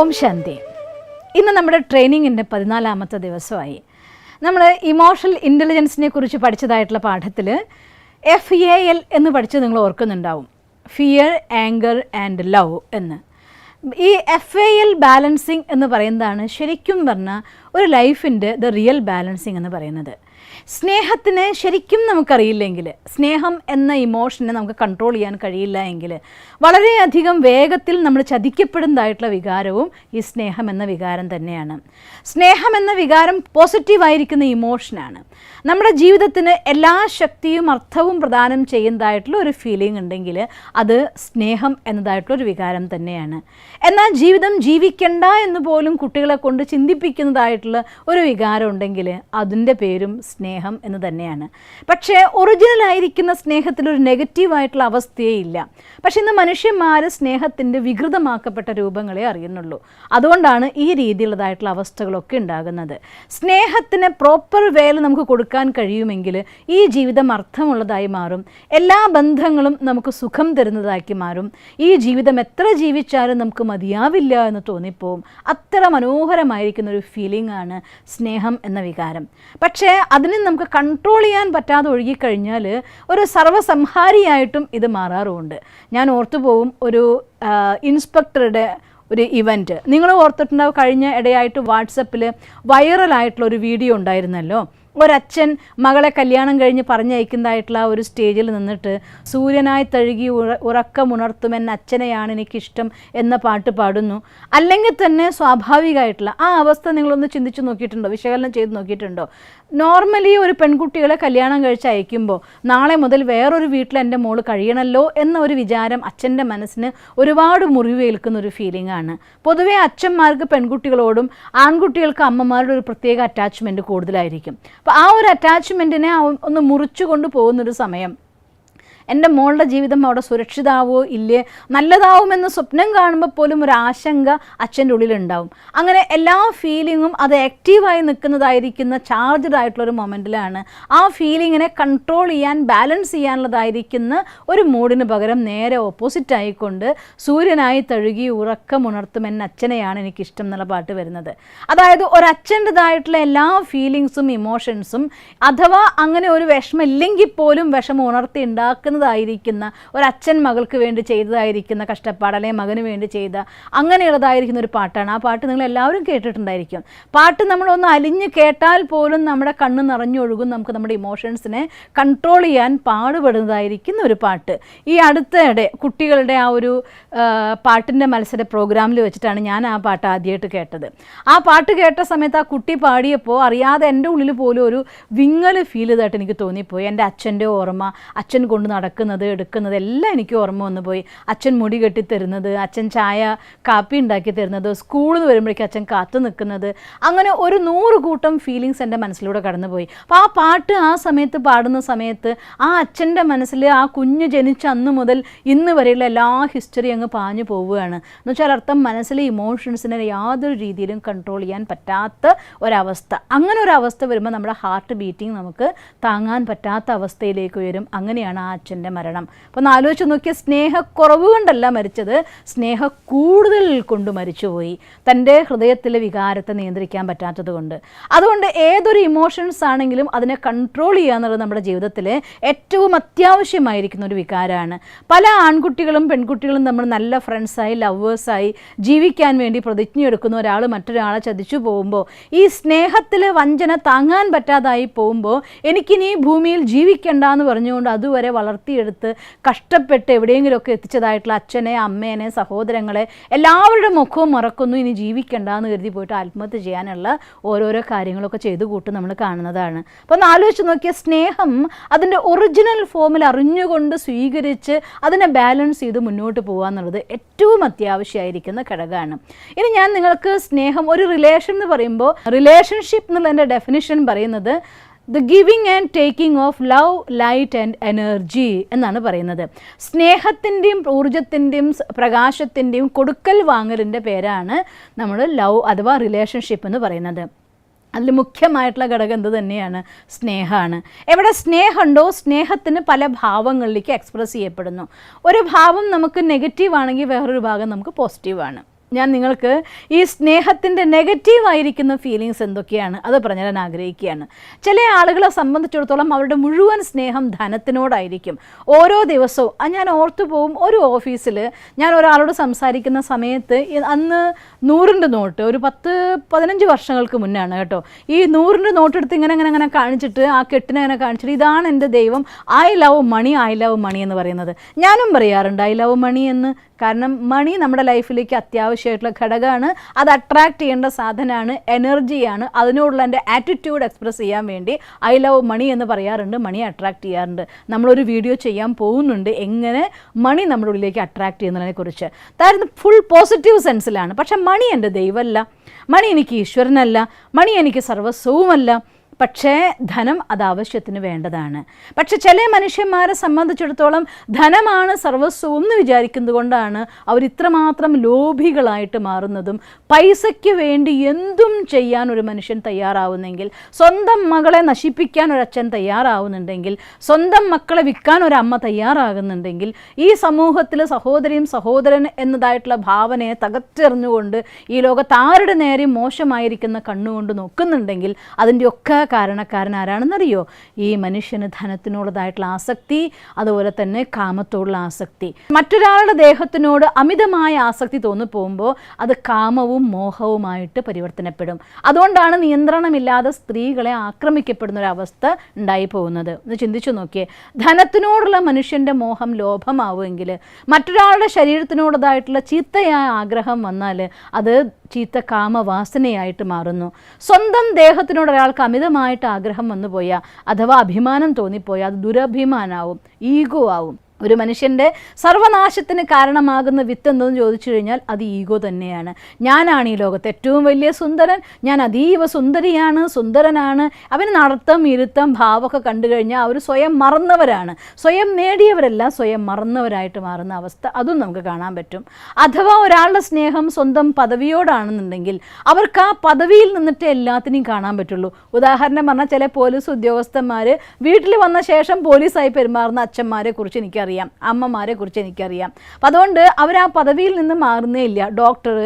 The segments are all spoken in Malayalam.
ഓം ശാന്തി. ഇന്ന് നമ്മുടെ ട്രെയിനിങ്ങിൻ്റെ 14ാമത്തെ ദിവസമായി. നമ്മൾ ഇമോഷണൽ ഇൻ്റലിജൻസിനെ കുറിച്ച് പഠിച്ചതായിട്ടുള്ള പാഠത്തിൽ FAL എന്ന് പഠിച്ച് നിങ്ങൾ ഓർക്കുന്നുണ്ടാവും. ഫിയർ, ആങ്കർ ആൻഡ് ലവ് എന്ന്. ഈ FAL ബാലൻസിങ് എന്ന് പറയുന്നതാണ് ശരിക്കും പറഞ്ഞാൽ ഒരു ലൈഫിൻ്റെ റിയൽ ബാലൻസിങ് എന്ന് പറയുന്നത്. സ്നേഹത്തിന് ശരിക്കും നമുക്കറിയില്ലെങ്കിൽ, സ്നേഹം എന്ന ഇമോഷനെ നമുക്ക് കൺട്രോൾ ചെയ്യാൻ കഴിയില്ല എങ്കിൽ വളരെയധികം വേഗത്തിൽ നമ്മൾ ചതിക്കപ്പെടുന്നതായിട്ടുള്ള വികാരവും ഈ സ്നേഹം എന്ന വികാരം തന്നെയാണ്. സ്നേഹം എന്ന വികാരം പോസിറ്റീവായിരിക്കുന്ന ഇമോഷനാണ്. നമ്മുടെ ജീവിതത്തിന് എല്ലാ ശക്തിയും അർത്ഥവും പ്രദാനം ചെയ്യുന്നതായിട്ടുള്ള ഒരു ഫീലിംഗ് ഉണ്ടെങ്കിൽ അത് സ്നേഹം എന്നതായിട്ടുള്ളൊരു വികാരം തന്നെയാണ്. എന്നാൽ ജീവിതം ജീവിക്കണ്ട എന്ന് പോലും കുട്ടികളെ കൊണ്ട് ചിന്തിപ്പിക്കുന്നതായിട്ടുള്ള ഒരു വികാരം ഉണ്ടെങ്കിൽ അതിൻ്റെ പേരും സ്നേഹം എന്ന് തന്നെയാണ്. പക്ഷേ ഒറിജിനലായിരിക്കുന്ന സ്നേഹത്തിലൊരു നെഗറ്റീവായിട്ടുള്ള അവസ്ഥയേ ഇല്ല. പക്ഷെ ഇന്ന് മനുഷ്യന്മാർ സ്നേഹത്തിൻ്റെ വികൃതമാക്കപ്പെട്ട രൂപങ്ങളെ അറിയുന്നുള്ളൂ. അതുകൊണ്ടാണ് ഈ രീതിയിലുള്ളതായിട്ടുള്ള അവസ്ഥകളൊക്കെ ഉണ്ടാകുന്നത്. സ്നേഹത്തിന് പ്രോപ്പർ വേയിൽ നമുക്ക് കൊടുക്കാൻ കഴിയുമെങ്കിൽ ഈ ജീവിതം അർത്ഥമുള്ളതായി മാറും. എല്ലാ ബന്ധങ്ങളും നമുക്ക് സുഖം തരുന്നതാക്കി മാറും. ഈ ജീവിതം എത്ര ജീവിച്ചാലും നമുക്ക് മതിയാവില്ല എന്ന് തോന്നിപ്പോവും. അത്ര മനോഹരമായിരിക്കുന്ന ഒരു ഫീലിംഗ് ആണ് സ്നേഹം എന്ന വികാരം. പക്ഷേ അതിനെ നമുക്ക് കൺട്രോൾ ചെയ്യാൻ പറ്റാതെ ഒഴുകിക്കഴിഞ്ഞാൽ ഒരു സർവ്വസംഹാരിയായിട്ടും ഇത് മാറാറുമുണ്ട്. ഞാൻ ഓർത്തുപോകും ഒരു ഇൻസ്പെക്ടറുടെ ഒരു ഇവൻറ്റ്. നിങ്ങൾ ഓർത്തിട്ടുണ്ടാവും, കഴിഞ്ഞ ഇടയായിട്ട് വാട്സപ്പിൽ വൈറലായിട്ടുള്ള ഒരു വീഡിയോ ഉണ്ടായിരുന്നല്ലോ. ഒരച്ഛൻ മകളെ കല്യാണം കഴിഞ്ഞ് പറഞ്ഞയക്കുന്നതായിട്ടുള്ള ഒരു സ്റ്റേജിൽ നിന്നിട്ട് സൂര്യനായി തഴുകി ഉറക്കമുണർത്തുമെന്ന അച്ഛനെയാണ് എനിക്കിഷ്ടം എന്ന പാട്ട് പാടുന്നു. അല്ലെങ്കിൽ തന്നെ സ്വാഭാവികമായിട്ടുള്ള ആ അവസ്ഥ നിങ്ങളൊന്ന് ചിന്തിച്ച് നോക്കിയിട്ടുണ്ടോ, വിശകലനം ചെയ്ത് നോക്കിയിട്ടുണ്ടോ? നോർമലി ഒരു പെൺകുട്ടികളെ കല്യാണം കഴിച്ച് അയക്കുമ്പോൾ നാളെ മുതൽ വേറൊരു വീട്ടിൽ എൻ്റെ മോള് കഴിയണമല്ലോ എന്ന ഒരു വിചാരം അച്ഛൻ്റെ മനസ്സിന് ഒരുപാട് മുറിവേൽക്കുന്ന ഒരു ഫീലിംഗ് ആണ്. പൊതുവേ അച്ഛന്മാർക്ക് പെൺകുട്ടികളോടും ആൺകുട്ടികൾക്ക് അമ്മമാരുടെ ഒരു പ്രത്യേക അറ്റാച്ച്മെൻറ്റ് കൂടുതലായിരിക്കും. അപ്പോൾ ആ ഒരു അറ്റാച്ച്മെൻറ്റിനെ ഒന്ന് മുറിച്ചു കൊണ്ട് പോകുന്നൊരു സമയം, എൻ്റെ മോളുടെ ജീവിതം അവിടെ സുരക്ഷിതാവോ ഇല്ലേ, നല്ലതാവുമെന്ന് സ്വപ്നം കാണുമ്പോൾ പോലും ഒരു ആശങ്ക അച്ഛൻ്റെ ഉള്ളിലുണ്ടാവും. അങ്ങനെ എല്ലാ ഫീലിങ്ങും അത് ആക്റ്റീവായി നിൽക്കുന്നതായിരിക്കുന്ന ചാർജ്ഡ് ആയിട്ടുള്ളൊരു മൊമെൻറ്റിലാണ് ആ ഫീലിങ്ങിനെ കൺട്രോൾ ചെയ്യാൻ, ബാലൻസ് ചെയ്യാനുള്ളതായിരിക്കുന്ന ഒരു മൂഡിന് പകരം നേരെ ഓപ്പോസിറ്റ് ആയിക്കൊണ്ട് സൂര്യനായി തഴുകി ഉറക്കമുണർത്തുമെന്ന അച്ഛനെയാണ് എനിക്കിഷ്ടം എന്നുള്ള പാട്ട് വരുന്നത്. അതായത് ഒരച്ഛൻ്റെതായിട്ടുള്ള എല്ലാ ഫീലിങ്സും ഇമോഷൻസും, അഥവാ അങ്ങനെ ഒരു വിഷമം ഇല്ലെങ്കിൽ പോലും വിഷമം ഉണർത്തി ഉണ്ടാക്കുന്ന ഒരച്ഛൻ മകൾക്ക് വേണ്ടി ചെയ്തതായിരിക്കുന്ന കഷ്ടപ്പാട്, അല്ലെങ്കിൽ മകന് വേണ്ടി ചെയ്ത അങ്ങനെയുള്ളതായിരിക്കുന്ന ഒരു പാട്ടാണ്. ആ പാട്ട് നിങ്ങൾ എല്ലാവരും കേട്ടിട്ടുണ്ടായിരിക്കും. പാട്ട് നമ്മളൊന്ന് അലിഞ്ഞ് കേട്ടാൽ പോലും നമ്മുടെ കണ്ണ് നിറഞ്ഞൊഴുകും. നമുക്ക് നമ്മുടെ ഇമോഷൻസിനെ കൺട്രോൾ ചെയ്യാൻ പാടുപെടുന്നതായിരിക്കുന്ന ഒരു പാട്ട്. ഈ അടുത്തിടെ കുട്ടികളുടെ ആ ഒരു പാട്ടിൻ്റെ മത്സര പ്രോഗ്രാമിൽ വെച്ചിട്ടാണ് ഞാൻ ആ പാട്ട് ആദ്യമായിട്ട് കേട്ടത്. ആ പാട്ട് കേട്ട സമയത്ത് ആ കുട്ടി പാടിയപ്പോൾ അറിയാതെ എൻ്റെ ഉള്ളിൽ പോലും ഒരു വിങ്ങൽ ഫീൽ ചെയ്തായിട്ട് എനിക്ക് തോന്നിപ്പോയി. എൻ്റെ അച്ഛൻ്റെ ഓർമ്മ, അച്ഛൻ കൊണ്ട് നടക്കുന്നത് എടുക്കുന്നത് എല്ലാം എനിക്ക് ഓർമ്മ വന്നു പോയി. അച്ഛൻ മുടി കെട്ടി തരുന്നത്, അച്ഛൻ ചായ കാപ്പി ഉണ്ടാക്കി തരുന്നത്, സ്കൂളിൽ നിന്ന് വരുമ്പോഴേക്കും അച്ഛൻ കാത്തു നിൽക്കുന്നത്, അങ്ങനെ ഒരു 100 കൂട്ടം ഫീലിങ്സ് എൻ്റെ മനസ്സിലൂടെ കടന്നുപോയി. അപ്പോൾ ആ പാട്ട് ആ സമയത്ത് പാടുന്ന സമയത്ത് ആ അച്ഛൻ്റെ മനസ്സിൽ ആ കുഞ്ഞ് ജനിച്ച അന്ന് മുതൽ ഇന്ന് വരെയുള്ള എല്ലാ ഹിസ്റ്ററി അങ്ങ് പാഞ്ഞു പോവുകയാണ്. എന്ന് വെച്ചാൽ അർത്ഥം മനസ്സിലെ ഇമോഷൻസിനെ യാതൊരു രീതിയിലും കൺട്രോൾ ചെയ്യാൻ പറ്റാത്ത ഒരവസ്ഥ. അങ്ങനെ ഒരു അവസ്ഥ വരുമ്പോൾ നമ്മുടെ ഹാർട്ട് ബീറ്റിംഗ് നമുക്ക് താങ്ങാൻ പറ്റാത്ത അവസ്ഥയിലേക്ക് വരും. അങ്ങനെയാണ് ആ അച്ഛൻ്റെ മരണം. അപ്പോൾ ഒന്ന് ആലോചിച്ച് നോക്കിയ, സ്നേഹക്കുറവ് കൊണ്ടല്ല മരിച്ചത്, സ്നേഹ കൂടുതൽ കൊണ്ട് മരിച്ചുപോയി, തൻ്റെ ഹൃദയത്തിലെ വികാരത്തെ നിയന്ത്രിക്കാൻ പറ്റാത്തത് കൊണ്ട്. അതുകൊണ്ട് ഏതൊരു ഇമോഷൻസ് ആണെങ്കിലും അതിനെ കൺട്രോൾ ചെയ്യുക എന്നുള്ളത് നമ്മുടെ ജീവിതത്തിൽ ഏറ്റവും അത്യാവശ്യമായിരിക്കുന്ന ഒരു വികാരമാണ്. പല ആൺകുട്ടികളും പെൺകുട്ടികളും നമ്മൾ നല്ല ഫ്രണ്ട്സായി, ലവേഴ്സായി ജീവിക്കാൻ വേണ്ടി പ്രതിജ്ഞയെടുക്കുന്ന ഒരാൾ മറ്റൊരാളെ ചതിച്ചു പോകുമ്പോൾ, ഈ സ്നേഹത്തിലെ വഞ്ചന താങ്ങാൻ പറ്റാതായി പോകുമ്പോൾ എനിക്കിനി ഭൂമിയിൽ ജീവിക്കണ്ട എന്ന് പറഞ്ഞുകൊണ്ട് അതുവരെ വളർത്തിയെടുത്ത് കഷ്ടപ്പെട്ട് എവിടെയെങ്കിലുമൊക്കെ എത്തിച്ചതായിട്ടുള്ള അച്ഛനെ, അമ്മേനെ, സഹോദരങ്ങളെ എല്ലാവരുടെ മുഖവും മറക്കുന്നു. ഇനി ജീവിക്കണ്ട എന്ന് കരുതി പോയിട്ട് ആത്മഹത്യ ചെയ്യാനുള്ള ഓരോരോ കാര്യങ്ങളൊക്കെ ചെയ്തു കൂട്ട് നമ്മൾ കാണുന്നതാണ്. അപ്പോൾ ഒന്ന് ആലോചിച്ച് നോക്കിയ, സ്നേഹം അതിൻ്റെ ഒറിജിനൽ ഫോമിൽ അറിഞ്ഞുകൊണ്ട് സ്വീകരിച്ച് അതിനെ ബാലൻസ് ചെയ്ത് മുന്നോട്ട് പോകുക എന്നുള്ളത് ഏറ്റവും അത്യാവശ്യമായിരിക്കുന്ന ഘടകമാണ്. ഇനി ഞാൻ നിങ്ങൾക്ക് സ്നേഹം, ഒരു റിലേഷൻ എന്ന് പറയുമ്പോൾ, റിലേഷൻഷിപ്പ് എന്നുള്ളതിൻ്റെ ഡെഫിനിഷൻ പറയുന്നത് the giving and taking of love, light and energy എന്നാണ് പറയുന്നത്. സ്നേഹത്തിൻ്റെയും ഊർജത്തിൻ്റെയും പ്രകാശത്തിൻ്റെയും കൊടുക്കൽ വാങ്ങലിൻ്റെ പേരാണ് നമ്മൾ ലവ് അഥവാ റിലേഷൻഷിപ്പ് എന്ന് പറയുന്നത്. അതിൽ മുഖ്യമായിട്ടുള്ള ഘടകം എന്ത് തന്നെയാണ്? സ്നേഹമാണ്. എവിടെ സ്നേഹമുണ്ടോ സ്നേഹത്തിന് പല ഭാവങ്ങളിലേക്ക് എക്സ്പ്രസ് ചെയ്യപ്പെടുന്നു. ഒരു ഭാവം നമുക്ക് നെഗറ്റീവ് ആണെങ്കിൽ വേറൊരു ഭാഗം നമുക്ക് പോസിറ്റീവാണ്. ഞാൻ നിങ്ങൾക്ക് ഈ സ്നേഹത്തിൻ്റെ നെഗറ്റീവായിരിക്കുന്ന ഫീലിങ്സ് എന്തൊക്കെയാണ് അത് പറഞ്ഞു തരാൻ ആഗ്രഹിക്കുകയാണ്. ചില ആളുകളെ സംബന്ധിച്ചിടത്തോളം അവരുടെ മുഴുവൻ സ്നേഹം ധനത്തിനോടായിരിക്കും. ഓരോ ദിവസവും ഞാൻ ഓർത്തു പോവും, ഒരു ഓഫീസിൽ ഞാൻ ഒരാളോട് സംസാരിക്കുന്ന സമയത്ത് അന്ന് 100ൻ്റെ നോട്ട്, ഒരു 10-15 വർഷങ്ങൾക്ക് മുന്നാണ് കേട്ടോ, ഈ 100ൻ്റെ നോട്ട് എടുത്ത് ഇങ്ങനെ കാണിച്ചിട്ട് ആ കെട്ടിനെ അങ്ങനെ കാണിച്ചിട്ട് ഇതാണ് എൻ്റെ ദൈവം, ഐ ലവ് മണി എന്ന് പറയുന്നത്. ഞാനും പറയാറുണ്ട് ഐ ലവ് മണി എന്ന്. കാരണം മണി നമ്മുടെ ലൈഫിലേക്ക് അത്യാവശ്യമായിട്ടുള്ള ഘടകമാണ്, അത് അട്രാക്റ്റ് ചെയ്യേണ്ട സാധനമാണ്, എനർജിയാണ്. അതിനോടുള്ള എൻ്റെ ആറ്റിറ്റ്യൂഡ് എക്സ്പ്രസ് ചെയ്യാൻ വേണ്ടി ഐ ലവ് മണി എന്ന് പറയാറുണ്ട്, മണി അട്രാക്റ്റ് ചെയ്യാറുണ്ട്. നമ്മളൊരു വീഡിയോ ചെയ്യാൻ പോകുന്നുണ്ട് എങ്ങനെ മണി നമ്മുടെ ഉള്ളിലേക്ക് അട്രാക്റ്റ് ചെയ്യുന്നതിനെ കുറിച്ച്. അതായത് ഫുൾ പോസിറ്റീവ് സെൻസിലാണ്. പക്ഷെ മണി എൻ്റെ ദൈവമല്ല, മണി എനിക്ക് ഈശ്വരനല്ല, മണി എനിക്ക് സർവസ്വവുമല്ല. പക്ഷേ ധനം അത് ആവശ്യത്തിന് വേണ്ടതാണ്. പക്ഷെ ചില മനുഷ്യന്മാരെ സംബന്ധിച്ചിടത്തോളം ധനമാണ് സർവസ്വം എന്ന് വിചാരിക്കുന്നത് കൊണ്ടാണ് അവർ ഇത്രമാത്രം ലോഭികളായിട്ട് മാറുന്നതും. പൈസയ്ക്ക് വേണ്ടി എന്തും ചെയ്യാൻ ഒരു മനുഷ്യൻ തയ്യാറാവുന്നെങ്കിൽ, സ്വന്തം മകളെ നശിപ്പിക്കാൻ ഒരച്ഛൻ തയ്യാറാവുന്നുണ്ടെങ്കിൽ, സ്വന്തം മക്കളെ വിൽക്കാൻ ഒരമ്മ തയ്യാറാകുന്നുണ്ടെങ്കിൽ, ഈ സമൂഹത്തിൽ സഹോദരിയും സഹോദരൻ എന്നതായിട്ടുള്ള ഭാവനയെ തകർത്തെറിഞ്ഞുകൊണ്ട് ഈ ലോകത്ത് ആരുടെ നേരെയും മോശമായിരിക്കുന്ന കണ്ണുകൊണ്ട് നോക്കുന്നുണ്ടെങ്കിൽ അതിൻ്റെയൊക്കെ കാരണക്കാരൻ ആരാണെന്നറിയോ? ഈ മനുഷ്യന് ധനത്തിനുള്ളതായിട്ടുള്ള ആസക്തി, അതുപോലെ തന്നെ കാമത്തോടുള്ള ആസക്തി. മറ്റൊരാളുടെ ദേഹത്തിനോട് അമിതമായ ആസക്തി തോന്നിപ്പോകുമ്പോൾ അത് കാമവും മോഹവുമായിട്ട് പരിവർത്തനപ്പെടും. അതുകൊണ്ടാണ് നിയന്ത്രണമില്ലാതെ സ്ത്രീകളെ ആക്രമിക്കപ്പെടുന്ന ഒരു അവസ്ഥ ഉണ്ടായി പോകുന്നത്. ഒന്ന് ചിന്തിച്ചു നോക്കിയേ. ധനത്തിനോടുള്ള മനുഷ്യൻ്റെ മോഹം ലോഭമാവുമെങ്കിൽ, മറ്റൊരാളുടെ ശരീരത്തിനോടതായിട്ടുള്ള ചീത്തയായ ആഗ്രഹം വന്നാൽ അത് ചീത്ത കാമവാസനയായിട്ട് മാറുന്നു. സ്വന്തം ദേഹത്തിനോട് ഒരാൾക്ക് അമിതമായിട്ട് ആഗ്രഹം വന്നു പോയാൽ, അഥവാ അഭിമാനം തോന്നിപ്പോയാൽ അത് ദുരഭിമാനാവും, ഈഗോ ആവും. ഒരു മനുഷ്യൻ്റെ സർവനാശത്തിന് കാരണമാകുന്ന വിത്ത് എന്തെന്ന് ചോദിച്ചു കഴിഞ്ഞാൽ അത് ഈഗോ തന്നെയാണ്. ഞാനാണ് ഈ ലോകത്ത് ഏറ്റവും വലിയ സുന്ദരൻ, ഞാൻ അതീവ സുന്ദരിയാണ്, സുന്ദരനാണ്. അവന് നടത്തം ഇരുത്തം ഭാവമൊക്കെ കണ്ടു കഴിഞ്ഞാൽ അവർ സ്വയം മറന്നവരാണ്. സ്വയം നേടിയവരല്ല, സ്വയം മറന്നവരായിട്ട് മാറുന്ന അവസ്ഥ അതും നമുക്ക് കാണാൻ പറ്റും. അഥവാ ഒരാളുടെ സ്നേഹം സ്വന്തം പദവിയോടാണെന്നുണ്ടെങ്കിൽ അവർക്ക് ആ പദവിയിൽ നിന്നിട്ട് എല്ലാത്തിനെയും കാണാൻ പറ്റുള്ളൂ. ഉദാഹരണം പറഞ്ഞാൽ ചില പോലീസ് ഉദ്യോഗസ്ഥന്മാർ വീട്ടിൽ വന്ന ശേഷം പോലീസായി പെരുമാറുന്ന അച്ഛന്മാരെ കുറിച്ച് എനിക്കറിയാം, അമ്മമാരെ കുറിച്ച് എനിക്കറിയാം. അപ്പം അതുകൊണ്ട് അവർ ആ പദവിയിൽ നിന്ന് മാറുന്നേ ഇല്ല. ഡോക്ടർ,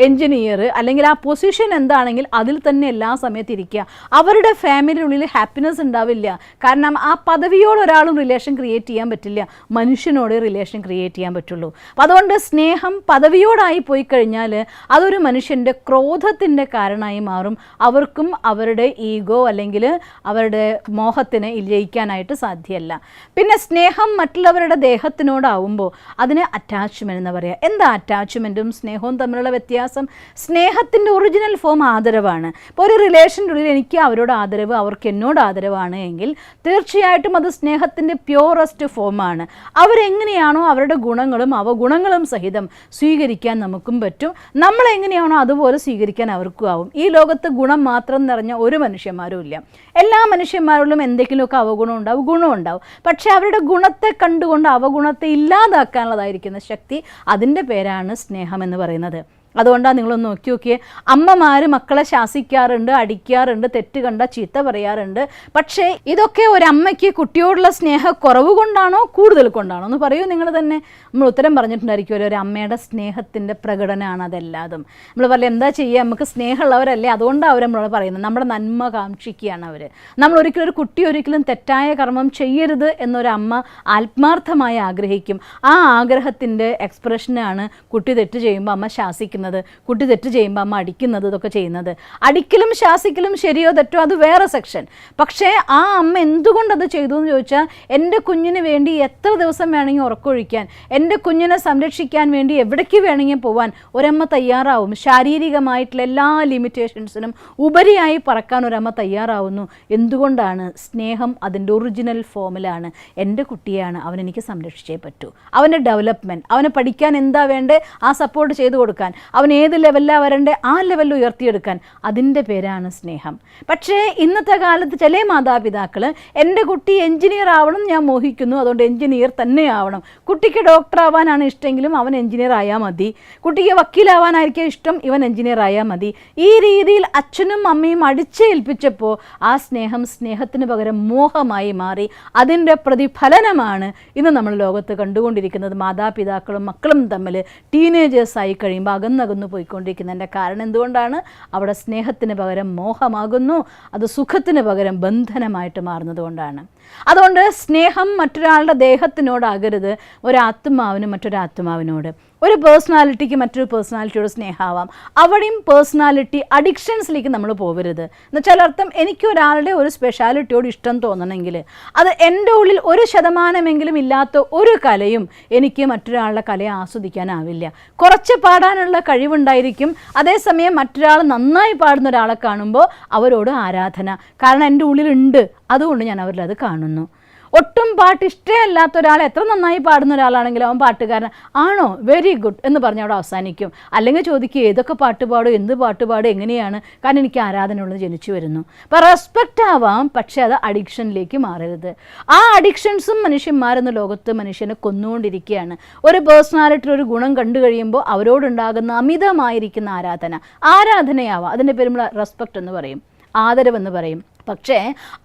എൻജിനീയർ, അല്ലെങ്കിൽ ആ പൊസിഷൻ എന്താണെങ്കിൽ അതിൽ തന്നെ എല്ലാ സമയത്ത് ഇരിക്കുക. അവരുടെ ഫാമിലിയുള്ളിൽ ഹാപ്പിനെസ് ഉണ്ടാവില്ല. കാരണം ആ പദവിയോട് ഒരാളും റിലേഷൻ ക്രിയേറ്റ് ചെയ്യാൻ പറ്റില്ല, മനുഷ്യനോട് റിലേഷൻ ക്രിയേറ്റ് ചെയ്യാൻ പറ്റുള്ളൂ. അപ്പം അതുകൊണ്ട് സ്നേഹം പദവിയോടായി പോയി കഴിഞ്ഞാൽ അതൊരു മനുഷ്യൻ്റെ ക്രോധത്തിൻ്റെ കാരണമായി മാറും. അവർക്കും അവരുടെ ഈഗോ അല്ലെങ്കിൽ അവരുടെ മോഹത്തിന് ജയിക്കാനായിട്ട് സാധ്യമല്ല. പിന്നെ സ്നേഹം മറ്റുള്ളവരുടെ ദേഹത്തിനോടാവുമ്പോൾ അതിന് അറ്റാച്ച്മെൻറ്റ് എന്ന് പറയുക. എന്താ അറ്റാച്ച്മെൻറ്റും സ്നേഹവും തമ്മിലുള്ള വ്യത്യാസം? സ്നേഹത്തിൻ്റെ ഒറിജിനൽ ഫോം ആദരവാണ്. ഇപ്പോൾ ഒരു റിലേഷൻ്റെ ഉള്ളിൽ എനിക്ക് അവരോട് ആദരവ്, അവർക്ക് എന്നോട് ആദരവാണ് എങ്കിൽ തീർച്ചയായിട്ടും അത് സ്നേഹത്തിൻ്റെ പ്യൂറസ്റ്റ് ഫോമാണ്. അവരെങ്ങനെയാണോ അവരുടെ ഗുണങ്ങളും അവഗുണങ്ങളും സഹിതം സ്വീകരിക്കാൻ നമുക്കും പറ്റും. നമ്മളെങ്ങനെയാണോ അതുപോലെ സ്വീകരിക്കാൻ അവർക്കും ആവും. ഈ ലോകത്ത് ഗുണം മാത്രം നിറഞ്ഞ ഒരു മനുഷ്യന്മാരും ഇല്ല. എല്ലാ മനുഷ്യന്മാരിലും എന്തെങ്കിലുമൊക്കെ അവഗുണം ഉണ്ടാവും, ഗുണം ഉണ്ടാവും. പക്ഷേ അവരുടെ ഗുണത്തെ കണ്ടുകൊണ്ട് അവഗുണത്തെ ഇല്ലാതാക്കാനുള്ളതായിരിക്കുന്ന ശക്തി, അതിൻ്റെ പേരാണ് സ്നേഹം എന്ന് പറയുന്നത്. അതുകൊണ്ടാണ് നിങ്ങളൊന്ന് നോക്കിയേ, അമ്മമാർ മക്കളെ ശാസിക്കാറുണ്ട്, അടിക്കാറുണ്ട്, തെറ്റ് കണ്ട ചീത്ത പറയാറുണ്ട്. പക്ഷേ ഇതൊക്കെ ഒരമ്മയ്ക്ക് കുട്ടിയോടുള്ള സ്നേഹക്കുറവ് കൊണ്ടാണോ കൂടുതൽ കൊണ്ടാണോ എന്ന് പറയൂ നിങ്ങൾ തന്നെ. നമ്മൾ ഉത്തരം പറഞ്ഞിട്ടുണ്ടായിരിക്കുമല്ലോ, ഒരു അമ്മയുടെ സ്നേഹത്തിൻ്റെ പ്രകടനമാണ് അതെല്ലാതും. നമ്മൾ പറയും എന്താ ചെയ്യുക, നമുക്ക് സ്നേഹമുള്ളവരല്ലേ, അതുകൊണ്ടാണ് അവർ നമ്മളോട് പറയുന്നത്. നമ്മുടെ നന്മ കാക്ഷിക്കുകയാണ് അവർ. നമ്മൾ ഒരിക്കലും ഒരു കുട്ടി ഒരിക്കലും തെറ്റായ കർമ്മം ചെയ്യരുത് എന്നൊരമ്മ ആത്മാർത്ഥമായി ആഗ്രഹിക്കും. ആ ആഗ്രഹത്തിൻ്റെ എക്സ്പ്രഷനാണ് കുട്ടി തെറ്റ് ചെയ്യുമ്പോൾ അമ്മ ശാസിക്കുന്നത്, കുട്ടി തെറ്റ് ചെയ്യുമ്പോൾ അമ്മ അടിക്കുന്നത്, ഇതൊക്കെ ചെയ്യുന്നത്. അടിക്കലും ശാസിക്കലും ശരിയോ തെറ്റോ അത് വേറെ സെക്ഷൻ. പക്ഷേ ആ അമ്മ എന്തുകൊണ്ടത് ചെയ്തു എന്ന് ചോദിച്ചാൽ, എൻ്റെ കുഞ്ഞിന് വേണ്ടി എത്ര ദിവസം വേണമെങ്കിൽ ഉറക്കൊഴിക്കാൻ, എൻ്റെ കുഞ്ഞിനെ സംരക്ഷിക്കാൻ വേണ്ടി എവിടേക്ക് വേണമെങ്കിൽ പോകാൻ ഒരമ്മ തയ്യാറാവും. ശാരീരികമായിട്ടുള്ള എല്ലാ ലിമിറ്റേഷൻസിനും ഉപരിയായി പറക്കാൻ ഒരമ്മ തയ്യാറാവുന്നു. എന്തുകൊണ്ടാണ്? സ്നേഹം അതിൻ്റെ ഒറിജിനൽ ഫോമിലാണ്. എൻ്റെ കുട്ടിയാണ്, അവനെനിക്ക് സംരക്ഷിച്ചേ പറ്റൂ. അവൻ്റെ ഡെവലപ്മെൻറ്റ്, അവന് പഠിക്കാൻ എന്താ വേണ്ടേ ആ സപ്പോർട്ട് ചെയ്തു കൊടുക്കാൻ, അവൻ ഏത് ലെവലിലാണ് വരണ്ടേ ആ ലെവലിൽ ഉയർത്തിയെടുക്കാൻ, അതിൻ്റെ പേരാണ് സ്നേഹം. പക്ഷേ ഇന്നത്തെ കാലത്ത് ചില മാതാപിതാക്കൾ എൻ്റെ കുട്ടി എൻജിനീയർ ആവണം ഞാൻ മോഹിക്കുന്നു, അതുകൊണ്ട് എൻജിനീയർ തന്നെ ആവണം. കുട്ടിക്ക് ഡോക്ടർ ആവാനാണ് ഇഷ്ടമെങ്കിലും അവൻ എൻജിനീയർ ആയാൽ മതി. കുട്ടിക്ക് വക്കീലാവാനായിരിക്കും ഇഷ്ടം, ഇവൻ എൻജിനീയർ ആയാൽ മതി. ഈ രീതിയിൽ അച്ഛനും അമ്മയും അടിച്ചേൽപ്പിച്ചപ്പോൾ ആ സ്നേഹത്തിന് പകരം മോഹമായി മാറി. അതിൻ്റെ പ്രതിഫലനമാണ് ഇന്ന് നമ്മൾ ലോകത്ത് കണ്ടുകൊണ്ടിരിക്കുന്നത്. മാതാപിതാക്കളും മക്കളും തമ്മിൽ ടീനേജേഴ്സായി കഴിയുമ്പോൾ അകന്ന അകന്നകന്നു പോയിക്കൊണ്ടിരിക്കുന്നതിൻ്റെ കാരണം എന്തുകൊണ്ടാണ്? അവിടെ സ്നേഹത്തിന് പകരം മോഹമാകുന്നു, അത് സുഖത്തിന് പകരം ബന്ധനമായിട്ട് മാറുന്നത് കൊണ്ടാണ്. അതുകൊണ്ട് സ്നേഹം മറ്റൊരാളുടെ ദേഹത്തിനോടാകരുത്, ഒരാത്മാവിന് മറ്റൊരാത്മാവിനോട്. ഒരു പേഴ്സണാലിറ്റിക്ക് മറ്റൊരു പേഴ്സണാലിറ്റിയോട് സ്നേഹമാവാം. അവിടെയും പേഴ്സണാലിറ്റി അഡിക്ഷൻസിലേക്ക് നമ്മൾ പോകരുത്. എന്നുവെച്ചാൽ അർത്ഥം, എനിക്ക് ഒരാളുടെ ഒരു സ്പെഷ്യാലിറ്റിയോട് ഇഷ്ടം തോന്നണമെങ്കിൽ അത് എൻ്റെ ഉള്ളിൽ 1% ഇല്ലാത്ത ഒരു കലയും എനിക്ക് മറ്റൊരാളുടെ കലയെ ആസ്വദിക്കാനാവില്ല. കുറച്ച് പാടാനുള്ള കഴിവുണ്ടായിരിക്കും, അതേസമയം മറ്റൊരാൾ നന്നായി പാടുന്ന ഒരാളെ കാണുമ്പോൾ അവരോട് ആരാധന. കാരണം എൻ്റെ ഉള്ളിലുണ്ട്, അതുകൊണ്ട് ഞാൻ അവരിൽ അത് കാണുന്നു. ഒട്ടും പാട്ട് ഇഷ്ടമല്ലാത്ത ഒരാൾ എത്ര നന്നായി പാടുന്ന ഒരാളാണെങ്കിലും അവൻ പാട്ടുകാരൻ ആണോ, വെരി ഗുഡ് എന്ന് പറഞ്ഞ് അവിടെ അവസാനിക്കും. അല്ലെങ്കിൽ ചോദിക്കുക ഏതൊക്കെ പാട്ട് പാടും, എന്ത് പാട്ട് പാടും, എങ്ങനെയാണ്, കാരണം എനിക്ക് ആരാധനയുള്ളത് ജനിച്ചു വരുന്നു. അപ്പോൾ റെസ്പെക്റ്റ് ആവാം, പക്ഷേ അത് അഡിക്ഷനിലേക്ക് മാറരുത്. ആ അഡിക്ഷൻസും മനുഷ്യന്മാരെന്ന ലോകത്ത് മനുഷ്യനെ കൊന്നുകൊണ്ടിരിക്കുകയാണ്. ഒരു പേഴ്സണാലിറ്റി ഒരു ഗുണം കണ്ടു കഴിയുമ്പോൾ അവരോടുണ്ടാകുന്ന അമിതമായിരിക്കുന്ന ആരാധനയാവാം. അതിൻ്റെ പേര് നമ്മൾ റെസ്പെക്റ്റ് എന്ന് പറയും, ആദരവെന്ന് പറയും. പക്ഷേ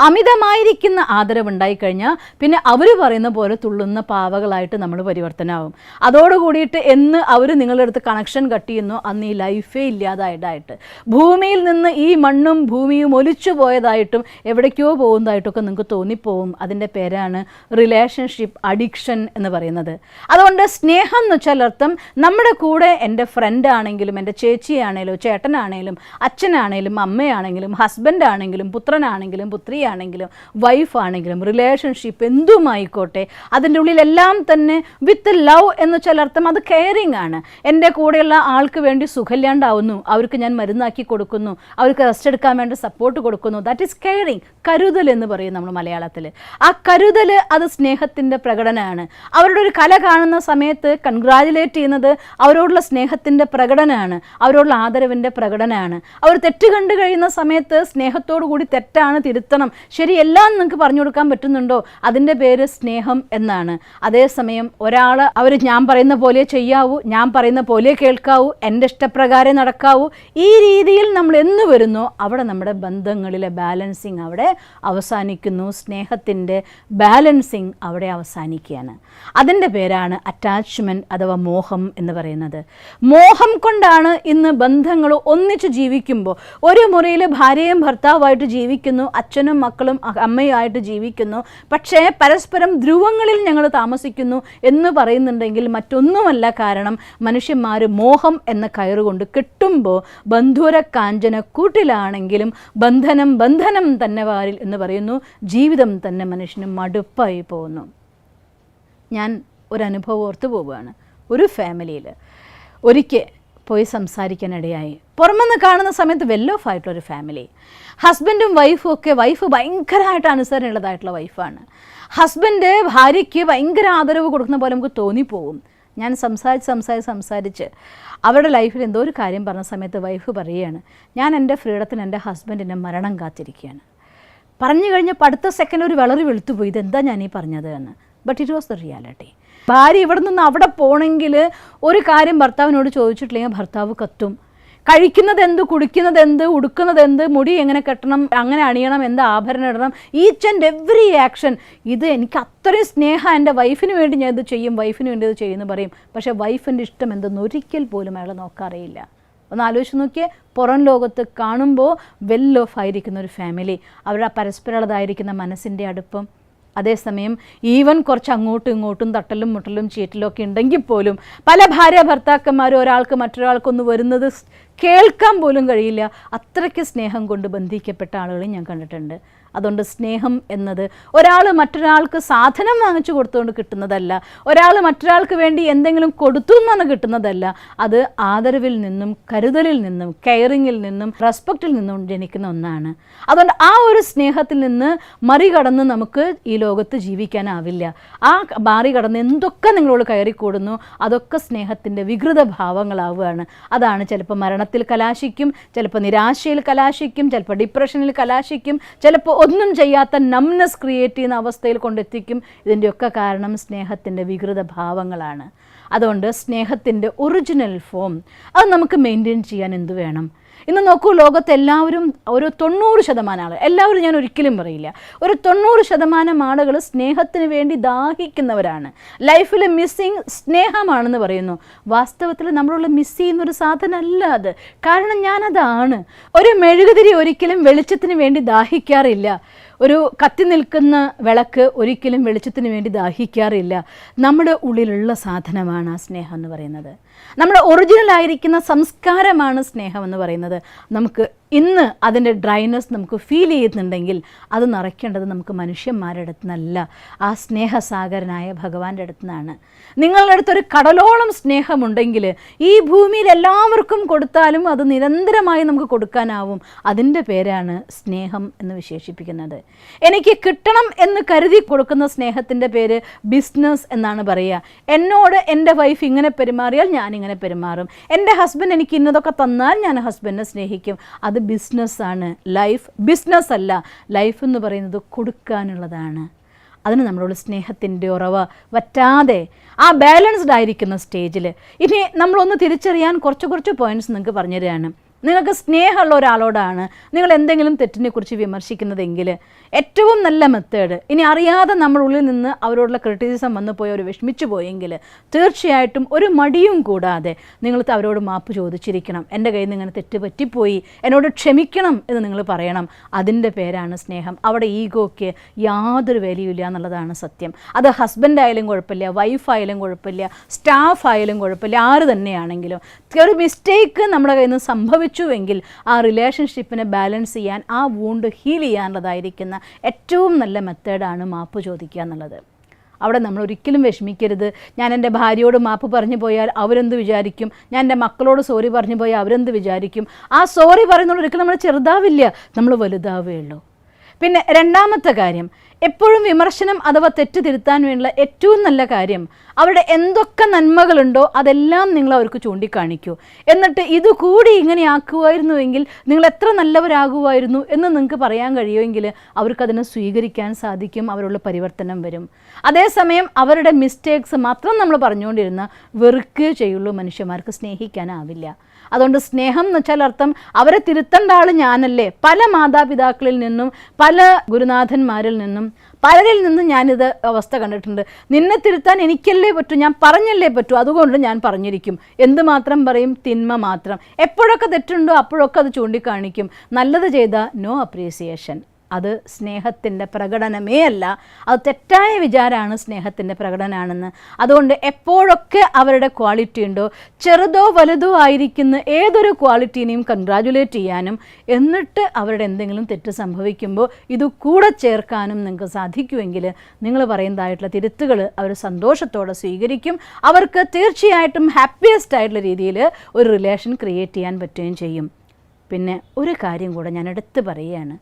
അമിതമായിരിക്കുന്ന ആദരവുണ്ടായിക്കഴിഞ്ഞാൽ പിന്നെ അവർ പറയുന്ന പോലെ തുള്ളുന്ന പാവകളായിട്ട് നമ്മൾ പരിവർത്തനമാവും. അതോടുകൂടിയിട്ട് എന്ന് അവർ നിങ്ങളുടെ അടുത്ത് കണക്ഷൻ കട്ട് ചെയ്യുന്നു, അന്ന് ഈ ലൈഫേ ഇല്ലാതായിട്ടായിട്ട്, ഭൂമിയിൽ നിന്ന് ഈ മണ്ണും ഭൂമിയും ഒലിച്ചു പോയതായിട്ടും എവിടേക്കോ പോകുന്നതായിട്ടൊക്കെ നിങ്ങൾക്ക് തോന്നിപ്പോവും. അതിൻ്റെ പേരാണ് റിലേഷൻഷിപ്പ് അഡിക്ഷൻ എന്ന് പറയുന്നത്. അതുകൊണ്ട് സ്നേഹം എന്ന് വെച്ചാൽ അർത്ഥം, നമ്മുടെ കൂടെ എൻ്റെ ഫ്രണ്ടാണെങ്കിലും എൻ്റെ ചേച്ചിയാണേലും ചേട്ടനാണേലും അച്ഛനാണേലും അമ്മയാണെങ്കിലും ഹസ്ബൻഡാണെങ്കിലും പുത്രനാണെങ്കിലും പുത്രിയാണെങ്കിലും വൈഫാണെങ്കിലും റിലേഷൻഷിപ്പ് എന്തുമായിക്കോട്ടെ, അതിൻ്റെ ഉള്ളിലെല്ലാം തന്നെ വിത്ത് ലവ് എന്ന് ചിലർത്ഥം അത് കെയറിങ് ആണ്. എൻ്റെ കൂടെയുള്ള ആൾക്ക് വേണ്ടി സുഖമില്ലാണ്ടാവുന്നു, അവർക്ക് ഞാൻ മരുന്നാക്കി കൊടുക്കുന്നു, അവർക്ക് റെസ്റ്റ് എടുക്കാൻ വേണ്ടി സപ്പോർട്ട് കൊടുക്കുന്നു. That is caring. കരുതൽ എന്ന് പറയും നമ്മൾ മലയാളത്തിൽ. ആ കരുതൽ അത് സ്നേഹത്തിൻ്റെ പ്രകടനമാണ്. അവരുടെ ഒരു കല കാണുന്ന സമയത്ത് കൺഗ്രാജുലേറ്റ് ചെയ്യുന്നത് അവരോടുള്ള സ്നേഹത്തിൻ്റെ പ്രകടനമാണ്, അവരോടുള്ള ആദരവിൻ്റെ പ്രകടനമാണ്. അവർ തെറ്റ് കണ്ടു കഴിയുന്ന സമയത്ത് സ്നേഹത്തോടു കൂടി തെറ്റാണ്, തിരുത്തണം, ശരിയെല്ലാം നിങ്ങൾക്ക് പറഞ്ഞു കൊടുക്കാൻ പറ്റുന്നുണ്ടോ, അതിൻ്റെ പേര് സ്നേഹം എന്നാണ്. അതേസമയം ഒരാൾ അവർ ഞാൻ പറയുന്ന പോലെ ചെയ്യാവൂ, ഞാൻ പറയുന്ന പോലെ കേൾക്കാവൂ, എൻ്റെ ഇഷ്ടപ്രകാരം നടക്കാവൂ, ഈ രീതിയിൽ നമ്മൾ എന്ന് വരുന്നോ അവിടെ നമ്മുടെ ബന്ധങ്ങളിലെ ബാലൻസിങ് അവിടെ അവസാനിക്കുന്നു. സ്നേഹത്തിൻ്റെ ബാലൻസിങ് അവിടെ അവസാനിക്കുകയാണ്. അതിൻ്റെ പേരാണ് അറ്റാച്ച്മെൻറ്റ് അഥവാ മോഹം എന്ന് പറയുന്നത്. മോഹം കൊണ്ടാണ് ഇന്ന് ബന്ധങ്ങൾ ഒന്നിച്ച് ജീവിക്കുമ്പോൾ, ഒരു മുറിയിൽ ഭാര്യയും ഭർത്താവുമായിട്ട് ജീവിക്കുന്നു, അച്ഛനും മക്കളും അമ്മയുമായിട്ട് ജീവിക്കുന്നു, പക്ഷേ പരസ്പരം ധ്രുവങ്ങളിൽ ഞങ്ങൾ താമസിക്കുന്നു എന്ന് പറയുന്നുണ്ടെങ്കിൽ മറ്റൊന്നുമല്ല, കാരണം മനുഷ്യന്മാർ മോഹം എന്ന കയറുകൊണ്ട് കെട്ടുമ്പോൾ ബന്ധുര കാഞ്ചന കൂട്ടിലാണെങ്കിലും ബന്ധനം ബന്ധനം തന്നെ വാരിൽ എന്ന് പറയുന്നു. ജീവിതം തന്നെ മനുഷ്യന് മടുപ്പായി പോകുന്നു. ഞാൻ ഒരനുഭവം ഓർത്തു പോവുകയാണ്. ഒരു ഫാമിലിയിൽ ഒരിക്കൽ പോയി സംസാരിക്കാനിടയായി. പുറമെന്ന് കാണുന്ന സമയത്ത് വെൽ ഓഫ് ആയിട്ടൊരു ഫാമിലി, ഹസ്ബൻഡും വൈഫും ഒക്കെ, വൈഫ് ഭയങ്കരമായിട്ട് അനുസരണയുള്ളതായിട്ടുള്ള വൈഫാണ്, ഹസ്ബൻഡ് ഭാര്യയ്ക്ക് ഭയങ്കര ആദരവ് കൊടുക്കുന്ന പോലെ നമുക്ക് തോന്നിപ്പോവും. ഞാൻ സംസാരിച്ച് അവരുടെ ലൈഫിൽ എന്തോ ഒരു കാര്യം പറഞ്ഞ സമയത്ത് വൈഫ് പറയുകയാണ്, ഞാൻ എൻ്റെ ഫ്രീഡത്തിന് എൻ്റെ ഹസ്ബൻഡിൻ്റെ മരണം കാത്തിരിക്കുകയാണ്. പറഞ്ഞു കഴിഞ്ഞപ്പോൾ അടുത്ത സെക്കൻഡ് ഒരു വളരെ വെളുത്തുപോയി, ഇതെന്താ ഞാൻ ഈ പറഞ്ഞത് എന്ന്. But it was the reality. ഭാര്യ ഇവിടെ നിന്ന് അവിടെ പോകണമെങ്കിൽ ഒരു കാര്യം ഭർത്താവിനോട് ചോദിച്ചിട്ടില്ലെങ്കിൽ ഭർത്താവ് കത്തും. കഴിക്കുന്നത് എന്ത്, കുടിക്കുന്നത് എന്ത്, ഉടുക്കുന്നത് എന്ത്, മുടി എങ്ങനെ കെട്ടണം, അങ്ങനെ അണിയണം, എന്ത് ആഭരണം ഇടണം, ഈച്ച് ആൻഡ് എവറി ആക്ഷൻ. ഇത് എനിക്ക് അത്രയും സ്നേഹം, എൻ്റെ വൈഫിന് വേണ്ടി ഞാൻ ഇത് ചെയ്യും, വൈഫിന് വേണ്ടി ഇത് ചെയ്യുമെന്ന് പറയും. പക്ഷേ വൈഫിൻ്റെ ഇഷ്ടം എന്തെന്ന് ഒരിക്കൽ പോലും അയാൾ നോക്കാറിയില്ല. ഒന്ന് ആലോചിച്ച് നോക്കിയേ, പുറം ലോകത്ത് കാണുമ്പോൾ വെൽ ഓഫ് ആയിരിക്കുന്ന ഒരു ഫാമിലി, അവരുടെ പരസ്പരമുള്ളതായിരിക്കുന്ന മനസ്സിൻ്റെ അടുപ്പം. അതേസമയം ഈവൻ കുറച്ച് അങ്ങോട്ടും ഇങ്ങോട്ടും തട്ടലും മുട്ടലും ചീറ്റലും ഒക്കെ ഉണ്ടെങ്കിൽ പോലും പല ഭാര്യ ഭർത്താക്കന്മാരും ഒരാൾക്ക് മറ്റൊരാൾക്കൊന്ന് വരുന്നത് കേൾക്കാൻ പോലും കഴിയില്ല. അത്രയ്ക്ക് സ്നേഹം കൊണ്ട് ബന്ധിക്കപ്പെട്ട ആളുകളെയും ഞാൻ കണ്ടിട്ടുണ്ട്. അതുകൊണ്ട് സ്നേഹം എന്നത് ഒരാൾ മറ്റൊരാൾക്ക് സാധനം വാങ്ങിച്ചു കൊടുത്തുകൊണ്ട് കിട്ടുന്നതല്ല, ഒരാൾ മറ്റൊരാൾക്ക് വേണ്ടി എന്തെങ്കിലും കൊടുത്തു എന്നാണ് കിട്ടുന്നതല്ല. അത് ആദരവിൽ നിന്നും കരുതലിൽ നിന്നും കെയറിങ്ങിൽ നിന്നും റെസ്പെക്റ്റിൽ നിന്നും ജനിക്കുന്ന ഒന്നാണ്. അതുകൊണ്ട് ആ ഒരു സ്നേഹത്തിൽ നിന്ന് മറികടന്ന് നമുക്ക് ഈ ലോകത്ത് ജീവിക്കാനാവില്ല. ആ മറികടന്ന് എന്തൊക്കെ നിങ്ങളോട് കയറിക്കൂടുന്നു അതൊക്കെ സ്നേഹത്തിൻ്റെ വികൃത ഭാവങ്ങളാവുകയാണ്. അതാണ് ചിലപ്പോൾ മരണത്തിൽ കലാശിക്കും, ചിലപ്പോൾ നിരാശയിൽ കലാശിക്കും, ചിലപ്പോൾ ഡിപ്രഷനിൽ കലാശിക്കും, ചിലപ്പോൾ ഒന്നും ചെയ്യാത്ത നംനെസ് ക്രിയേറ്റ് ചെയ്യുന്ന അവസ്ഥയിൽ കൊണ്ടെത്തിക്കും. ഇതിൻ്റെയൊക്കെ കാരണം സ്നേഹത്തിൻ്റെ വികൃത ഭാവങ്ങളാണ്. അതുകൊണ്ട് സ്നേഹത്തിൻ്റെ ഒറിജിനൽ ഫോം അത് നമുക്ക് മെയിൻറ്റെയിൻ ചെയ്യാൻ എന്ത് വേണം? ഇന്ന് നോക്കൂ, ലോകത്ത് എല്ലാവരും ഒരു 90% ആളുകൾ, എല്ലാവരും ഞാൻ ഒരിക്കലും പറയില്ല, ഒരു 90% ആളുകൾ സ്നേഹത്തിന് വേണ്ടി ദാഹിക്കുന്നവരാണ്. ലൈഫിൽ മിസ്സിങ് സ്നേഹമാണെന്ന് പറയുന്നു. വാസ്തവത്തിൽ നമ്മളുള്ള മിസ് ചെയ്യുന്നൊരു സാധനമല്ല അത്. കാരണം ഞാനതാണ്. ഒരു മെഴുകുതിരി ഒരിക്കലും വെളിച്ചത്തിന് വേണ്ടി ദാഹിക്കാറില്ല. ഒരു കത്തി നിൽക്കുന്ന വിളക്ക് ഒരിക്കലും വെളിച്ചത്തിന് വേണ്ടി ദാഹിക്കാറില്ല. നമ്മുടെ ഉള്ളിലുള്ള സാധനമാണ് ആ സ്നേഹം എന്ന് പറയുന്നത്. നമ്മുടെ ഒറിജിനലായിരിക്കുന്ന സംസ്കാരമാണ് സ്നേഹം എന്ന് പറയുന്നത്. നമുക്ക് ഇന്ന് അതിൻ്റെ ഡ്രൈനെസ് നമുക്ക് ഫീൽ ചെയ്യുന്നുണ്ടെങ്കിൽ അത് നിറയ്ക്കേണ്ടത് നമുക്ക് മനുഷ്യന്മാരുടെ അടുത്ത് നിന്നല്ല, ആ സ്നേഹസാഗരനായ ഭഗവാന്റെ അടുത്ത് നിന്നാണ്. നിങ്ങളുടെ അടുത്തൊരു കടലോളം സ്നേഹമുണ്ടെങ്കിൽ ഈ ഭൂമിയിൽ എല്ലാവർക്കും കൊടുത്താലും അത് നിരന്തരമായി നമുക്ക് കൊടുക്കാനാവും. അതിൻ്റെ പേരാണ് സ്നേഹം എന്ന് വിശേഷിപ്പിക്കുന്നത്. എനിക്ക് കിട്ടണം എന്ന് കരുതി കൊടുക്കുന്ന സ്നേഹത്തിൻ്റെ പേര് ബിസിനസ് എന്നാണ് പറയുക. എന്നോട് എൻ്റെ വൈഫ് ഇങ്ങനെ പെരുമാറിയാൽ ഞാനിങ്ങനെ പെരുമാറും, എൻ്റെ ഹസ്ബൻഡ് എനിക്ക് ഇന്നതൊക്കെ തന്നാൽ ഞാൻ ഹസ്ബൻഡിനെ സ്നേഹിക്കും. അത് ബിസിനസ്സാണ്. ലൈഫ് ബിസിനസ് അല്ല. ലൈഫ് എന്ന് പറയുന്നത് കൊടുക്കാനുള്ളതാണ്. അതിന് നമ്മളോട് സ്നേഹത്തിൻ്റെ ഉറവ വറ്റാതെ ആ ബാലൻസ്ഡ് ആയിരിക്കുന്ന സ്റ്റേജിൽ ഇനി നമ്മളൊന്ന് തിരിച്ചറിയാൻ കുറച്ച് പോയിന്റ്സ് നിങ്ങൾക്ക് പറഞ്ഞു തരികയാണ്. നിങ്ങൾക്ക് സ്നേഹമുള്ള ഒരാളോടാണ് നിങ്ങൾ എന്തെങ്കിലും തെറ്റിനെക്കുറിച്ച് വിമർശിക്കുന്നതെങ്കിൽ ഏറ്റവും നല്ല മെത്തേഡ്, ഇനി അറിയാതെ നമ്മുടെ ഉള്ളിൽ നിന്ന് അവരോടുള്ള ക്രിറ്റിസിസം വന്നു പോയി അവർ വിഷമിച്ചു പോയെങ്കിൽ തീർച്ചയായിട്ടും ഒരു മടിയും കൂടാതെ നിങ്ങൾ അവരോട് മാപ്പ് ചോദിച്ചിരിക്കണം. എൻ്റെ കയ്യിൽ നിന്ന് ഇങ്ങനെ തെറ്റ് പറ്റിപ്പോയി, എന്നോട് ക്ഷമിക്കണം എന്ന് നിങ്ങൾ പറയണം. അതിൻ്റെ പേരാണ് സ്നേഹം. അവിടെ ഈഗോയ്ക്ക് യാതൊരു വാല്യൂ ഇല്ല എന്നുള്ളതാണ് സത്യം. അത് ഹസ്ബൻഡ് ആയാലും കുഴപ്പമില്ല, വൈഫായാലും കുഴപ്പമില്ല, സ്റ്റാഫ് ആയാലും കുഴപ്പമില്ല, ആര് തന്നെയാണെങ്കിലും ഒരു മിസ്റ്റേക്ക് നമ്മുടെ കയ്യിൽ നിന്ന് സംഭവിച്ചുവെങ്കിൽ ആ റിലേഷൻഷിപ്പിനെ ബാലൻസ് ചെയ്യാൻ, ആ വൂണ്ട് ഹീൽ ചെയ്യാനുള്ളതായിരിക്കുന്ന ഏറ്റവും നല്ല മെത്തേഡാണ് മാപ്പ് ചോദിക്കുക എന്നുള്ളത്. അവിടെ നമ്മൾ ഒരിക്കലും വിഷമിക്കരുത്. ഞാൻ എൻ്റെ ഭാര്യയോട് മാപ്പ് പറഞ്ഞു പോയാൽ അവരെന്ത് വിചാരിക്കും, ഞാൻ എൻ്റെ മക്കളോട് സോറി പറഞ്ഞു പോയാൽ അവരെന്ത് വിചാരിക്കും. ആ സോറി പറയുന്നത് ഒരിക്കലും നമ്മൾ ചെറുതാവില്ല, നമ്മൾ വലുതാവുകയുള്ളൂ. പിന്നെ രണ്ടാമത്തെ കാര്യം, എപ്പോഴും വിമർശനം അഥവാ തെറ്റ് തിരുത്താൻ വേണ്ടിയുള്ള ഏറ്റവും നല്ല കാര്യം അവരുടെ എന്തൊക്കെ നന്മകളുണ്ടോ അതെല്ലാം നിങ്ങൾ അവർക്ക് ചൂണ്ടിക്കാണിക്കൂ. എന്നിട്ട് ഇതുകൂടി ഇങ്ങനെ ആക്കുമായിരുന്നുവെങ്കിൽ നിങ്ങൾ എത്ര നല്ലവരാകുമായിരുന്നു എന്ന് നിങ്ങൾക്ക് പറയാൻ കഴിയുമെങ്കിൽ അവർക്കതിനെ സ്വീകരിക്കാൻ സാധിക്കും, അവരുള്ള പരിവർത്തനം വരും. അതേസമയം അവരുടെ മിസ്റ്റേക്സ് മാത്രം നമ്മൾ പറഞ്ഞുകൊണ്ടിരുന്ന വെറുക്കുകയേ ചെയ്യുള്ളൂ, മനുഷ്യന്മാർക്ക് സ്നേഹിക്കാനാവില്ല. അതുകൊണ്ട് സ്നേഹം എന്ന് വെച്ചാൽ അർത്ഥം അവരെ തിരുത്തേണ്ട ആൾ ഞാനല്ലേ. പല മാതാപിതാക്കളിൽ നിന്നും പല ഗുരുനാഥന്മാരിൽ നിന്നും പലരിൽ നിന്നും ഞാനിത് അവസ്ഥ കണ്ടിട്ടുണ്ട്. നിന്നെ തിരുത്താൻ എനിക്കല്ലേ പറ്റൂ, ഞാൻ പറഞ്ഞല്ലേ പറ്റൂ, അതുകൊണ്ട് ഞാൻ പറഞ്ഞിരിക്കും. എന്തുമാത്രം പറയും? തിന്മ മാത്രം. എപ്പോഴൊക്കെ തെറ്റുണ്ടോ അപ്പോഴൊക്കെ അത് ചൂണ്ടിക്കാണിക്കും. നല്ലത് ചെയ്താൽ നോ അപ്രീസിയേഷൻ. അത് സ്നേഹത്തിൻ്റെ പ്രകടനമേ അല്ല, അത് തെറ്റായ വിചാരമാണ് സ്നേഹത്തിൻ്റെ പ്രകടനമാണെന്ന്. അതുകൊണ്ട് എപ്പോഴൊക്കെ അവരുടെ ക്വാളിറ്റി ഉണ്ടോ, ചെറുതോ വലുതോ ആയിരിക്കുന്ന ഏതൊരു ക്വാളിറ്റീനെയും കൺഗ്രാജുലേറ്റ് ചെയ്യാനും എന്നിട്ട് അവരുടെ എന്തെങ്കിലും തെറ്റ് സംഭവിക്കുമ്പോൾ ഇത് കൂടെ ചേർക്കാനും നിങ്ങൾക്ക് സാധിക്കുമെങ്കിൽ നിങ്ങൾ പറയുന്നതായിട്ടുള്ള തിരുത്തുകൾ അവർ സന്തോഷത്തോടെ സ്വീകരിക്കും. അവർക്ക് തീർച്ചയായിട്ടും ഹാപ്പിയസ്റ്റ് ആയിട്ടുള്ള രീതിയിൽ ഒരു റിലേഷൻ ക്രിയേറ്റ് ചെയ്യാൻ പറ്റുകയും ചെയ്യും. പിന്നെ ഒരു കാര്യം കൂടെ ഞാൻ എടുത്ത് പറയുകയാണ്.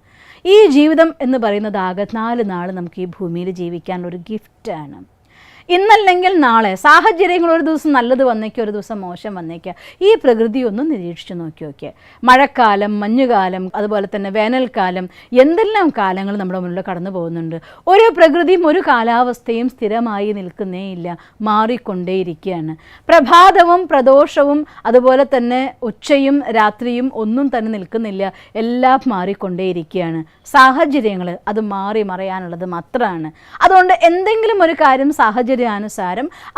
ഈ ജീവിതം എന്ന് പറയുന്നത് ആകെ 4 നാൾ നമുക്ക് ഈ ഭൂമിയിൽ ജീവിക്കാനുള്ളൊരു ഗിഫ്റ്റാണ്. ഇന്നല്ലെങ്കിൽ നാളെ സാഹചര്യങ്ങൾ ഒരു ദിവസം നല്ലത് വന്നേക്കുക, ഒരു ദിവസം മോശം വന്നേക്കുക. ഈ പ്രകൃതി ഒന്ന് നിരീക്ഷിച്ച് നോക്കിയൊക്കെ, മഴക്കാലം, മഞ്ഞുകാലം, അതുപോലെ തന്നെ വേനൽക്കാലം, എന്തെല്ലാം കാലങ്ങൾ നമ്മുടെ മുന്നിൽ കടന്നു പോകുന്നുണ്ട്. ഒരു പ്രകൃതിയും ഒരു കാലാവസ്ഥയും സ്ഥിരമായി നിൽക്കുന്നേയില്ല, മാറിക്കൊണ്ടേയിരിക്കുകയാണ്. പ്രഭാതവും പ്രദോഷവും അതുപോലെ തന്നെ ഉച്ചയും രാത്രിയും ഒന്നും തന്നെ നിൽക്കുന്നില്ല, എല്ലാം മാറിക്കൊണ്ടേയിരിക്കുകയാണ്. സാഹചര്യങ്ങൾ അത് മാറി മറയാനുള്ളത് മാത്രമാണ്. അതുകൊണ്ട് എന്തെങ്കിലും ഒരു കാര്യം സാഹചര്യാനുസാരം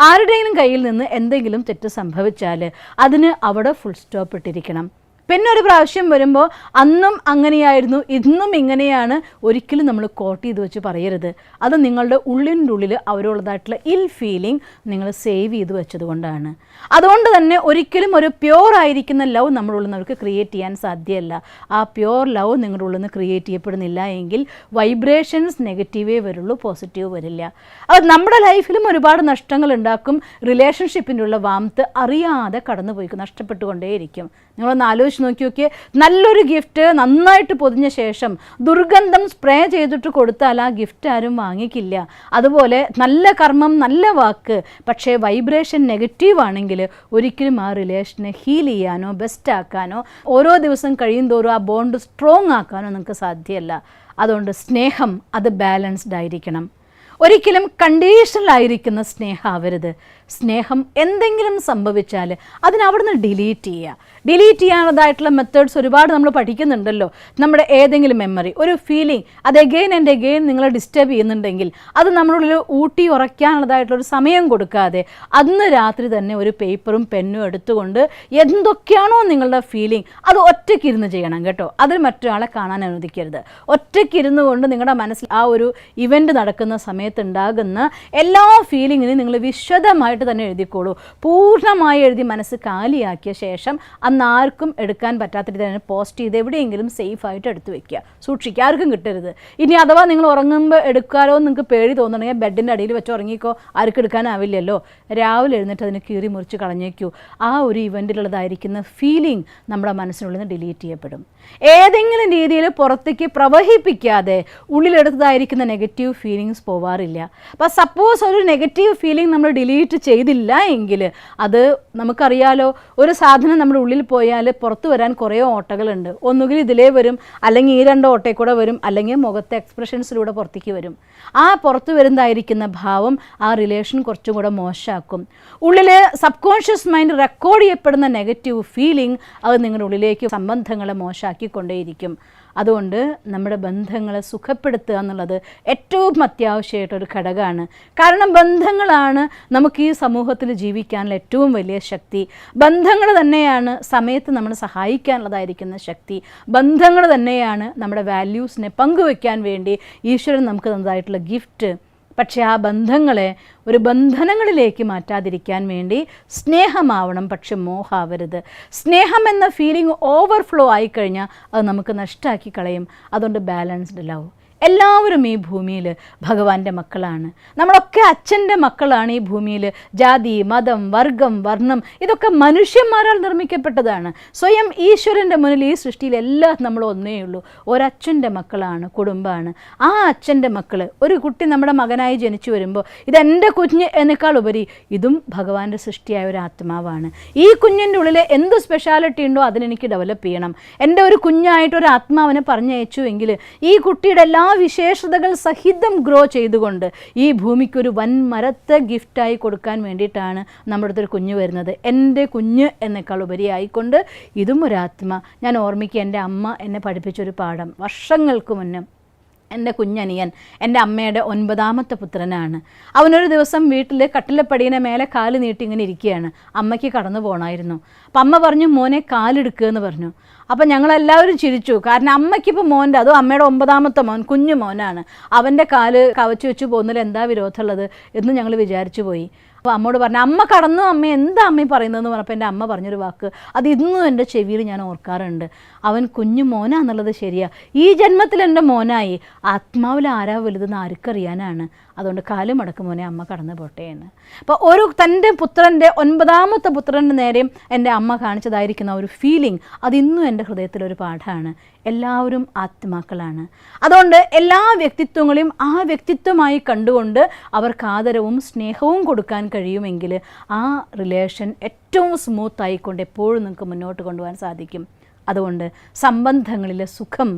ആരുടെയും കയ്യിൽ നിന്ന് എന്തെങ്കിലും തെറ്റ് സംഭവിച്ചാൽ അതിന് അവിടെ ഫുൾ സ്റ്റോപ്പ് ഇട്ടിരിക്കണം. പിന്നെ ഒരു പ്രാവശ്യം വരുമ്പോൾ അന്നും അങ്ങനെയായിരുന്നു ഇന്നും ഇങ്ങനെയാണ് ഒരിക്കലും നമ്മൾ കോട്ട് ചെയ്ത് വെച്ച് പറയരുത്. അത് നിങ്ങളുടെ ഉള്ളിൻ്റെ ഉള്ളിൽ അവരുള്ളതായിട്ടുള്ള ഇൽ ഫീലിംഗ് നിങ്ങൾ സേവ് ചെയ്ത് വെച്ചത് കൊണ്ടാണ്. അതുകൊണ്ട് തന്നെ ഒരിക്കലും ഒരു പ്യോർ ആയിരിക്കുന്ന ലവ് നമ്മുടെ ഉള്ളിൽ നിന്ന് അവർക്ക് ക്രിയേറ്റ് ചെയ്യാൻ സാധ്യമല്ല. ആ പ്യോർ ലവ് നിങ്ങളുടെ ഉള്ളിൽ നിന്ന് ക്രിയേറ്റ് ചെയ്യപ്പെടുന്നില്ല എങ്കിൽ വൈബ്രേഷൻസ് നെഗറ്റീവേ വരുള്ളൂ, പോസിറ്റീവ് വരില്ല. അത് നമ്മുടെ ലൈഫിലും ഒരുപാട് നഷ്ടങ്ങൾ ഉണ്ടാക്കും. റിലേഷൻഷിപ്പിൻ്റെ ഉള്ള വാംത്ത് അറിയാതെ കടന്നുപോയി നഷ്ടപ്പെട്ടുകൊണ്ടേയിരിക്കും. നിങ്ങളൊന്ന് ആലോചിച്ച് നോക്കിയൊക്കെ, നല്ലൊരു ഗിഫ്റ്റ് നന്നായിട്ട് പൊതിഞ്ഞ ശേഷം ദുർഗന്ധം സ്പ്രേ ചെയ്തിട്ട് കൊടുത്താൽ ആ ഗിഫ്റ്റ് ആരും വാങ്ങിക്കില്ല. അതുപോലെ നല്ല കർമ്മം, നല്ല വാക്ക്, പക്ഷേ വൈബ്രേഷൻ നെഗറ്റീവ് ആണെങ്കിൽ ഒരിക്കലും ആ റിലേഷനെ ഹീൽ ചെയ്യാനോ ബെസ്റ്റ് ആക്കാനോ ഓരോ ദിവസം കഴിയും തോറും ആ ബോണ്ട് സ്ട്രോങ് ആക്കാനോ നിങ്ങൾക്ക് സാധ്യമല്ല. അതുകൊണ്ട് സ്നേഹം അത് ബാലൻസ്ഡ് ആയിരിക്കണം. ഒരിക്കലും കണ്ടീഷണൽ ആയിരിക്കുന്ന സ്നേഹം ആവരുത്. സ്നേഹം എന്തെങ്കിലും സംഭവിച്ചാൽ അതിനവിടുന്ന് ഡിലീറ്റ് ചെയ്യുക. ഡിലീറ്റ് ചെയ്യാനുള്ളതായിട്ടുള്ള മെത്തേഡ്സ് ഒരുപാട് നമ്മൾ പഠിക്കുന്നുണ്ടല്ലോ. നമ്മുടെ ഏതെങ്കിലും മെമ്മറി, ഒരു ഫീലിംഗ് അത് എഗെയിൻ ആൻഡ് എഗെയിൻ നിങ്ങളെ ഡിസ്റ്റർബ് ചെയ്യുന്നുണ്ടെങ്കിൽ അത് നമ്മളുള്ളിൽ ഊട്ടി ഉറയ്ക്കാനുള്ളതായിട്ടുള്ളൊരു സമയം കൊടുക്കാതെ അന്ന് രാത്രി തന്നെ ഒരു പേപ്പറും പെന്നും എടുത്തുകൊണ്ട് എന്തൊക്കെയാണോ നിങ്ങളുടെ ഫീലിംഗ് അത് ഒറ്റയ്ക്കിരുന്ന് ചെയ്യണം കേട്ടോ. അതിൽ മറ്റൊരാളെ കാണാൻ അനുവദിക്കരുത്. ഒറ്റയ്ക്കിരുന്ന് കൊണ്ട് നിങ്ങളുടെ മനസ്സിൽ ആ ഒരു ഇവൻ്റ് നടക്കുന്ന സമയത്ത് ഉണ്ടാകുന്ന എല്ലാ ഫീലിങ്ങിനും നിങ്ങൾ വിശദമായിട്ട് തന്നെ എഴുതിക്കോളൂ. പൂർണ്ണമായി എഴുതി മനസ്സ് കാലിയാക്കിയ ശേഷം അന്ന് ആർക്കും എടുക്കാൻ പറ്റാത്ത രീതിയിൽ തന്നെ പോസ്റ്റ് ചെയ്ത് എവിടെയെങ്കിലും സേഫായിട്ട് എടുത്ത് വെക്കുക, സൂക്ഷിക്കുക, ആർക്കും കിട്ടരുത്. ഇനി അഥവാ നിങ്ങൾ ഉറങ്ങുമ്പോൾ എടുക്കാനോ നിങ്ങൾക്ക് പേടി തോന്നുന്നുണ്ടെങ്കിൽ ബെഡിൻ്റെ അടിയിൽ വെച്ച് ഉറങ്ങിക്കോ, ആർക്കും എടുക്കാനാവില്ലല്ലോ. രാവിലെ എഴുന്നേറ്റ് അതിന് കീറി മുറിച്ച് കളഞ്ഞേക്കൂ. ആ ഒരു ഇവൻറ്റിലുള്ളതായിരിക്കുന്ന ഫീലിംഗ് നമ്മുടെ മനസ്സിനുള്ളിൽ നിന്ന് ഡിലീറ്റ് ചെയ്യപ്പെടും. ഏതെങ്കിലും രീതിയിൽ പുറത്തേക്ക് പ്രവഹിപ്പിക്കാതെ ഉള്ളിലെടുത്തതായിരിക്കുന്ന നെഗറ്റീവ് ഫീലിങ്സ് പോവാറില്ല. അപ്പോൾ സപ്പോസ് ഒരു നെഗറ്റീവ് ഫീലിംഗ് നമ്മൾ ഡിലീറ്റ് ചെയ്തില്ല എങ്കിൽ അത് നമുക്കറിയാലോ, ഒരു സാധനം നമ്മുടെ ഉള്ളിൽ പോയാൽ പുറത്ത് വരാൻ കുറേ ഓട്ടകളുണ്ട്. ഒന്നുകിൽ ഇതിലേ വരും, അല്ലെങ്കിൽ ഈ 2 ഓട്ടയിൽ കൂടെ വരും, അല്ലെങ്കിൽ മുഖത്തെ എക്സ്പ്രഷൻസിലൂടെ പുറത്തേക്ക് വരും. ആ പുറത്ത് വരുന്നതായിരിക്കുന്ന ഭാവം ആ റിലേഷൻ കുറച്ചും കൂടെ മോശമാക്കും. ഉള്ളിൽ സബ് കോൺഷ്യസ് മൈൻഡ് റെക്കോർഡ് ചെയ്യപ്പെടുന്ന നെഗറ്റീവ് ഫീലിംഗ് അത് നിങ്ങളുടെ ഉള്ളിലേക്ക് സംബന്ധങ്ങളെ മോശമാക്കിക്കൊണ്ടേയിരിക്കും. അതുകൊണ്ട് നമ്മുടെ ബന്ധങ്ങളെ സുഖപ്പെടുത്തുക എന്നുള്ളത് ഏറ്റവും അത്യാവശ്യമായിട്ടൊരു ഘടകമാണ്. കാരണം ബന്ധങ്ങളാണ് നമുക്ക് ഈ സമൂഹത്തിൽ ജീവിക്കാനുള്ള ഏറ്റവും വലിയ ശക്തി. ബന്ധങ്ങൾ തന്നെയാണ് സമയത്ത് നമ്മളെ സഹായിക്കാനുള്ളതായിരിക്കുന്ന ശക്തി. ബന്ധങ്ങൾ തന്നെയാണ് നമ്മുടെ വാല്യൂസിനെ പങ്കുവയ്ക്കാൻ വേണ്ടി ഈശ്വരൻ നമുക്ക് തന്നതായിട്ടുള്ള ഗിഫ്റ്റ്. പക്ഷേ ആ ബന്ധങ്ങളെ ഒരു ബന്ധനങ്ങളിലേക്ക് മാറ്റാതിരിക്കാൻ വേണ്ടി സ്നേഹമാവണം, പക്ഷെ മോഹാവരുത്. സ്നേഹം എന്ന ഫീലിംഗ് ഓവർഫ്ലോ ആയിക്കഴിഞ്ഞാൽ അത് നമുക്ക് നഷ്ടമാക്കി കളയും. അതുകൊണ്ട് ബാലൻസ്ഡ് ലവ്. എല്ലാവരും ഈ ഭൂമിയിൽ ഭഗവാന്റെ മക്കളാണ്. നമ്മളൊക്കെ അച്ഛൻ്റെ മക്കളാണ്. ഈ ഭൂമിയിൽ ജാതി, മതം, വർഗം, വർണ്ണം ഇതൊക്കെ മനുഷ്യന്മാരാൽ നിർമ്മിക്കപ്പെട്ടതാണ്. സ്വയം ഈശ്വരൻ്റെ മുന്നിൽ ഈ സൃഷ്ടിയിൽ എല്ലാം നമ്മൾ ഒന്നേ ഉള്ളൂ. ഒരച്ഛൻ്റെ മക്കളാണ്, കുടുംബമാണ്. ആ അച്ഛൻ്റെ മക്കൾ, ഒരു കുട്ടി നമ്മുടെ മകനായി ജനിച്ചു വരുമ്പോൾ ഇതെൻ്റെ കുഞ്ഞ് എന്നേക്കാൾ ഉപരി ഇതും ഭഗവാന്റെ സൃഷ്ടിയായ ഒരു ആത്മാവാണ്. ഈ കുഞ്ഞിൻ്റെ ഉള്ളിൽ എന്ത് സ്പെഷ്യാലിറ്റി ഉണ്ടോ അതിനെനിക്ക് ഡെവലപ്പ് ചെയ്യണം. എൻ്റെ ഒരു കുഞ്ഞായിട്ട് ഒരു ആത്മാവിനെ പറഞ്ഞയച്ചു എങ്കിൽ ഈ കുട്ടിയുടെ എല്ലാ വിശേഷതകൾ സഹിതം ഗ്രോ ചെയ്തുകൊണ്ട് ഈ ഭൂമിക്കൊരു വൻ മരത്തെ ഗിഫ്റ്റായി കൊടുക്കാൻ വേണ്ടിയിട്ടാണ് നമ്മുടെ അടുത്തൊരു കുഞ്ഞ് വരുന്നത്. എൻ്റെ കുഞ്ഞ് എന്നേക്കാൾ ഉപരിയായിക്കൊണ്ട് ഇതും ഒരാത്മ. ഞാൻ ഓർമ്മിക്കുക, എൻ്റെ അമ്മ എന്നെ പഠിപ്പിച്ചൊരു പാഠം വർഷങ്ങൾക്ക് മുന്നേ. എൻ്റെ കുഞ്ഞനിയൻ എൻ്റെ അമ്മയുടെ 9ാമത്തെ പുത്രനാണ്. അവനൊരു ദിവസം വീട്ടിൽ കട്ടിലപ്പടീനെ മേലെ കാല് നീട്ടി ഇങ്ങനെ ഇരിക്കുകയാണ്. അമ്മയ്ക്ക് കടന്നു പോകണമായിരുന്നു. അപ്പം അമ്മ പറഞ്ഞു, മോനെ കാലെടുക്കുക എന്ന് പറഞ്ഞു. അപ്പം ഞങ്ങളെല്ലാവരും ചിരിച്ചു. കാരണം അമ്മയ്ക്കിപ്പോൾ മോൻ്റെ, അതും അമ്മയുടെ 9ാമത്തെ മോൻ, കുഞ്ഞു മോനാണ്, അവൻ്റെ കാല് കവച്ച് വെച്ച് പോകുന്നതിൽ എന്താ വിരോധമുള്ളത് എന്ന് ഞങ്ങൾ വിചാരിച്ചു പോയി. അപ്പോൾ അമ്മയോട് പറഞ്ഞു, അമ്മ കടന്നു, അമ്മ എന്താ അമ്മ പറയുന്നതെന്ന് പറഞ്ഞപ്പോൾ എൻ്റെ അമ്മ പറഞ്ഞൊരു വാക്ക് അത് ഇന്നും എൻ്റെ ചെവിയിൽ ഞാൻ ഓർക്കാറുണ്ട്. അവൻ കുഞ്ഞു മോനാന്നുള്ളത് ശരിയാ, ഈ ജന്മത്തിൽ എൻ്റെ മോനായി, ആത്മാവിൽ ആരാ വലുതെന്ന് ആർക്കറിയാനാണ്. അതുകൊണ്ട് കാല് മടക്ക് മോനെ, അമ്മ കടന്നു പോട്ടെ എന്ന്. അപ്പോൾ തൻ്റെ പുത്രൻ്റെ 9ാമത്തെ പുത്രൻ്റെ നേരെയും എൻ്റെ അമ്മ കാണിച്ചതായിരിക്കുന്ന ഒരു ഫീലിംഗ് അതിന്നും എൻ്റെ ഹൃദയത്തിലൊരു പാഠമാണ്. എല്ലാവരും ആത്മാക്കളാണ്. അതുകൊണ്ട് എല്ലാ വ്യക്തിത്വങ്ങളെയും ആ വ്യക്തിത്വമായി കണ്ടുകൊണ്ട് അവർക്ക് ആദരവും സ്നേഹവും കൊടുക്കാൻ കഴിയുമെങ്കിൽ ആ റിലേഷൻ ഏറ്റവും സ്മൂത്ത് ആയിക്കൊണ്ട് എപ്പോഴും നിങ്ങൾക്ക് മുന്നോട്ട് കൊണ്ടുപോകാൻ സാധിക്കും. അതുകൊണ്ട് സംബന്ധങ്ങളിലെ സുഖം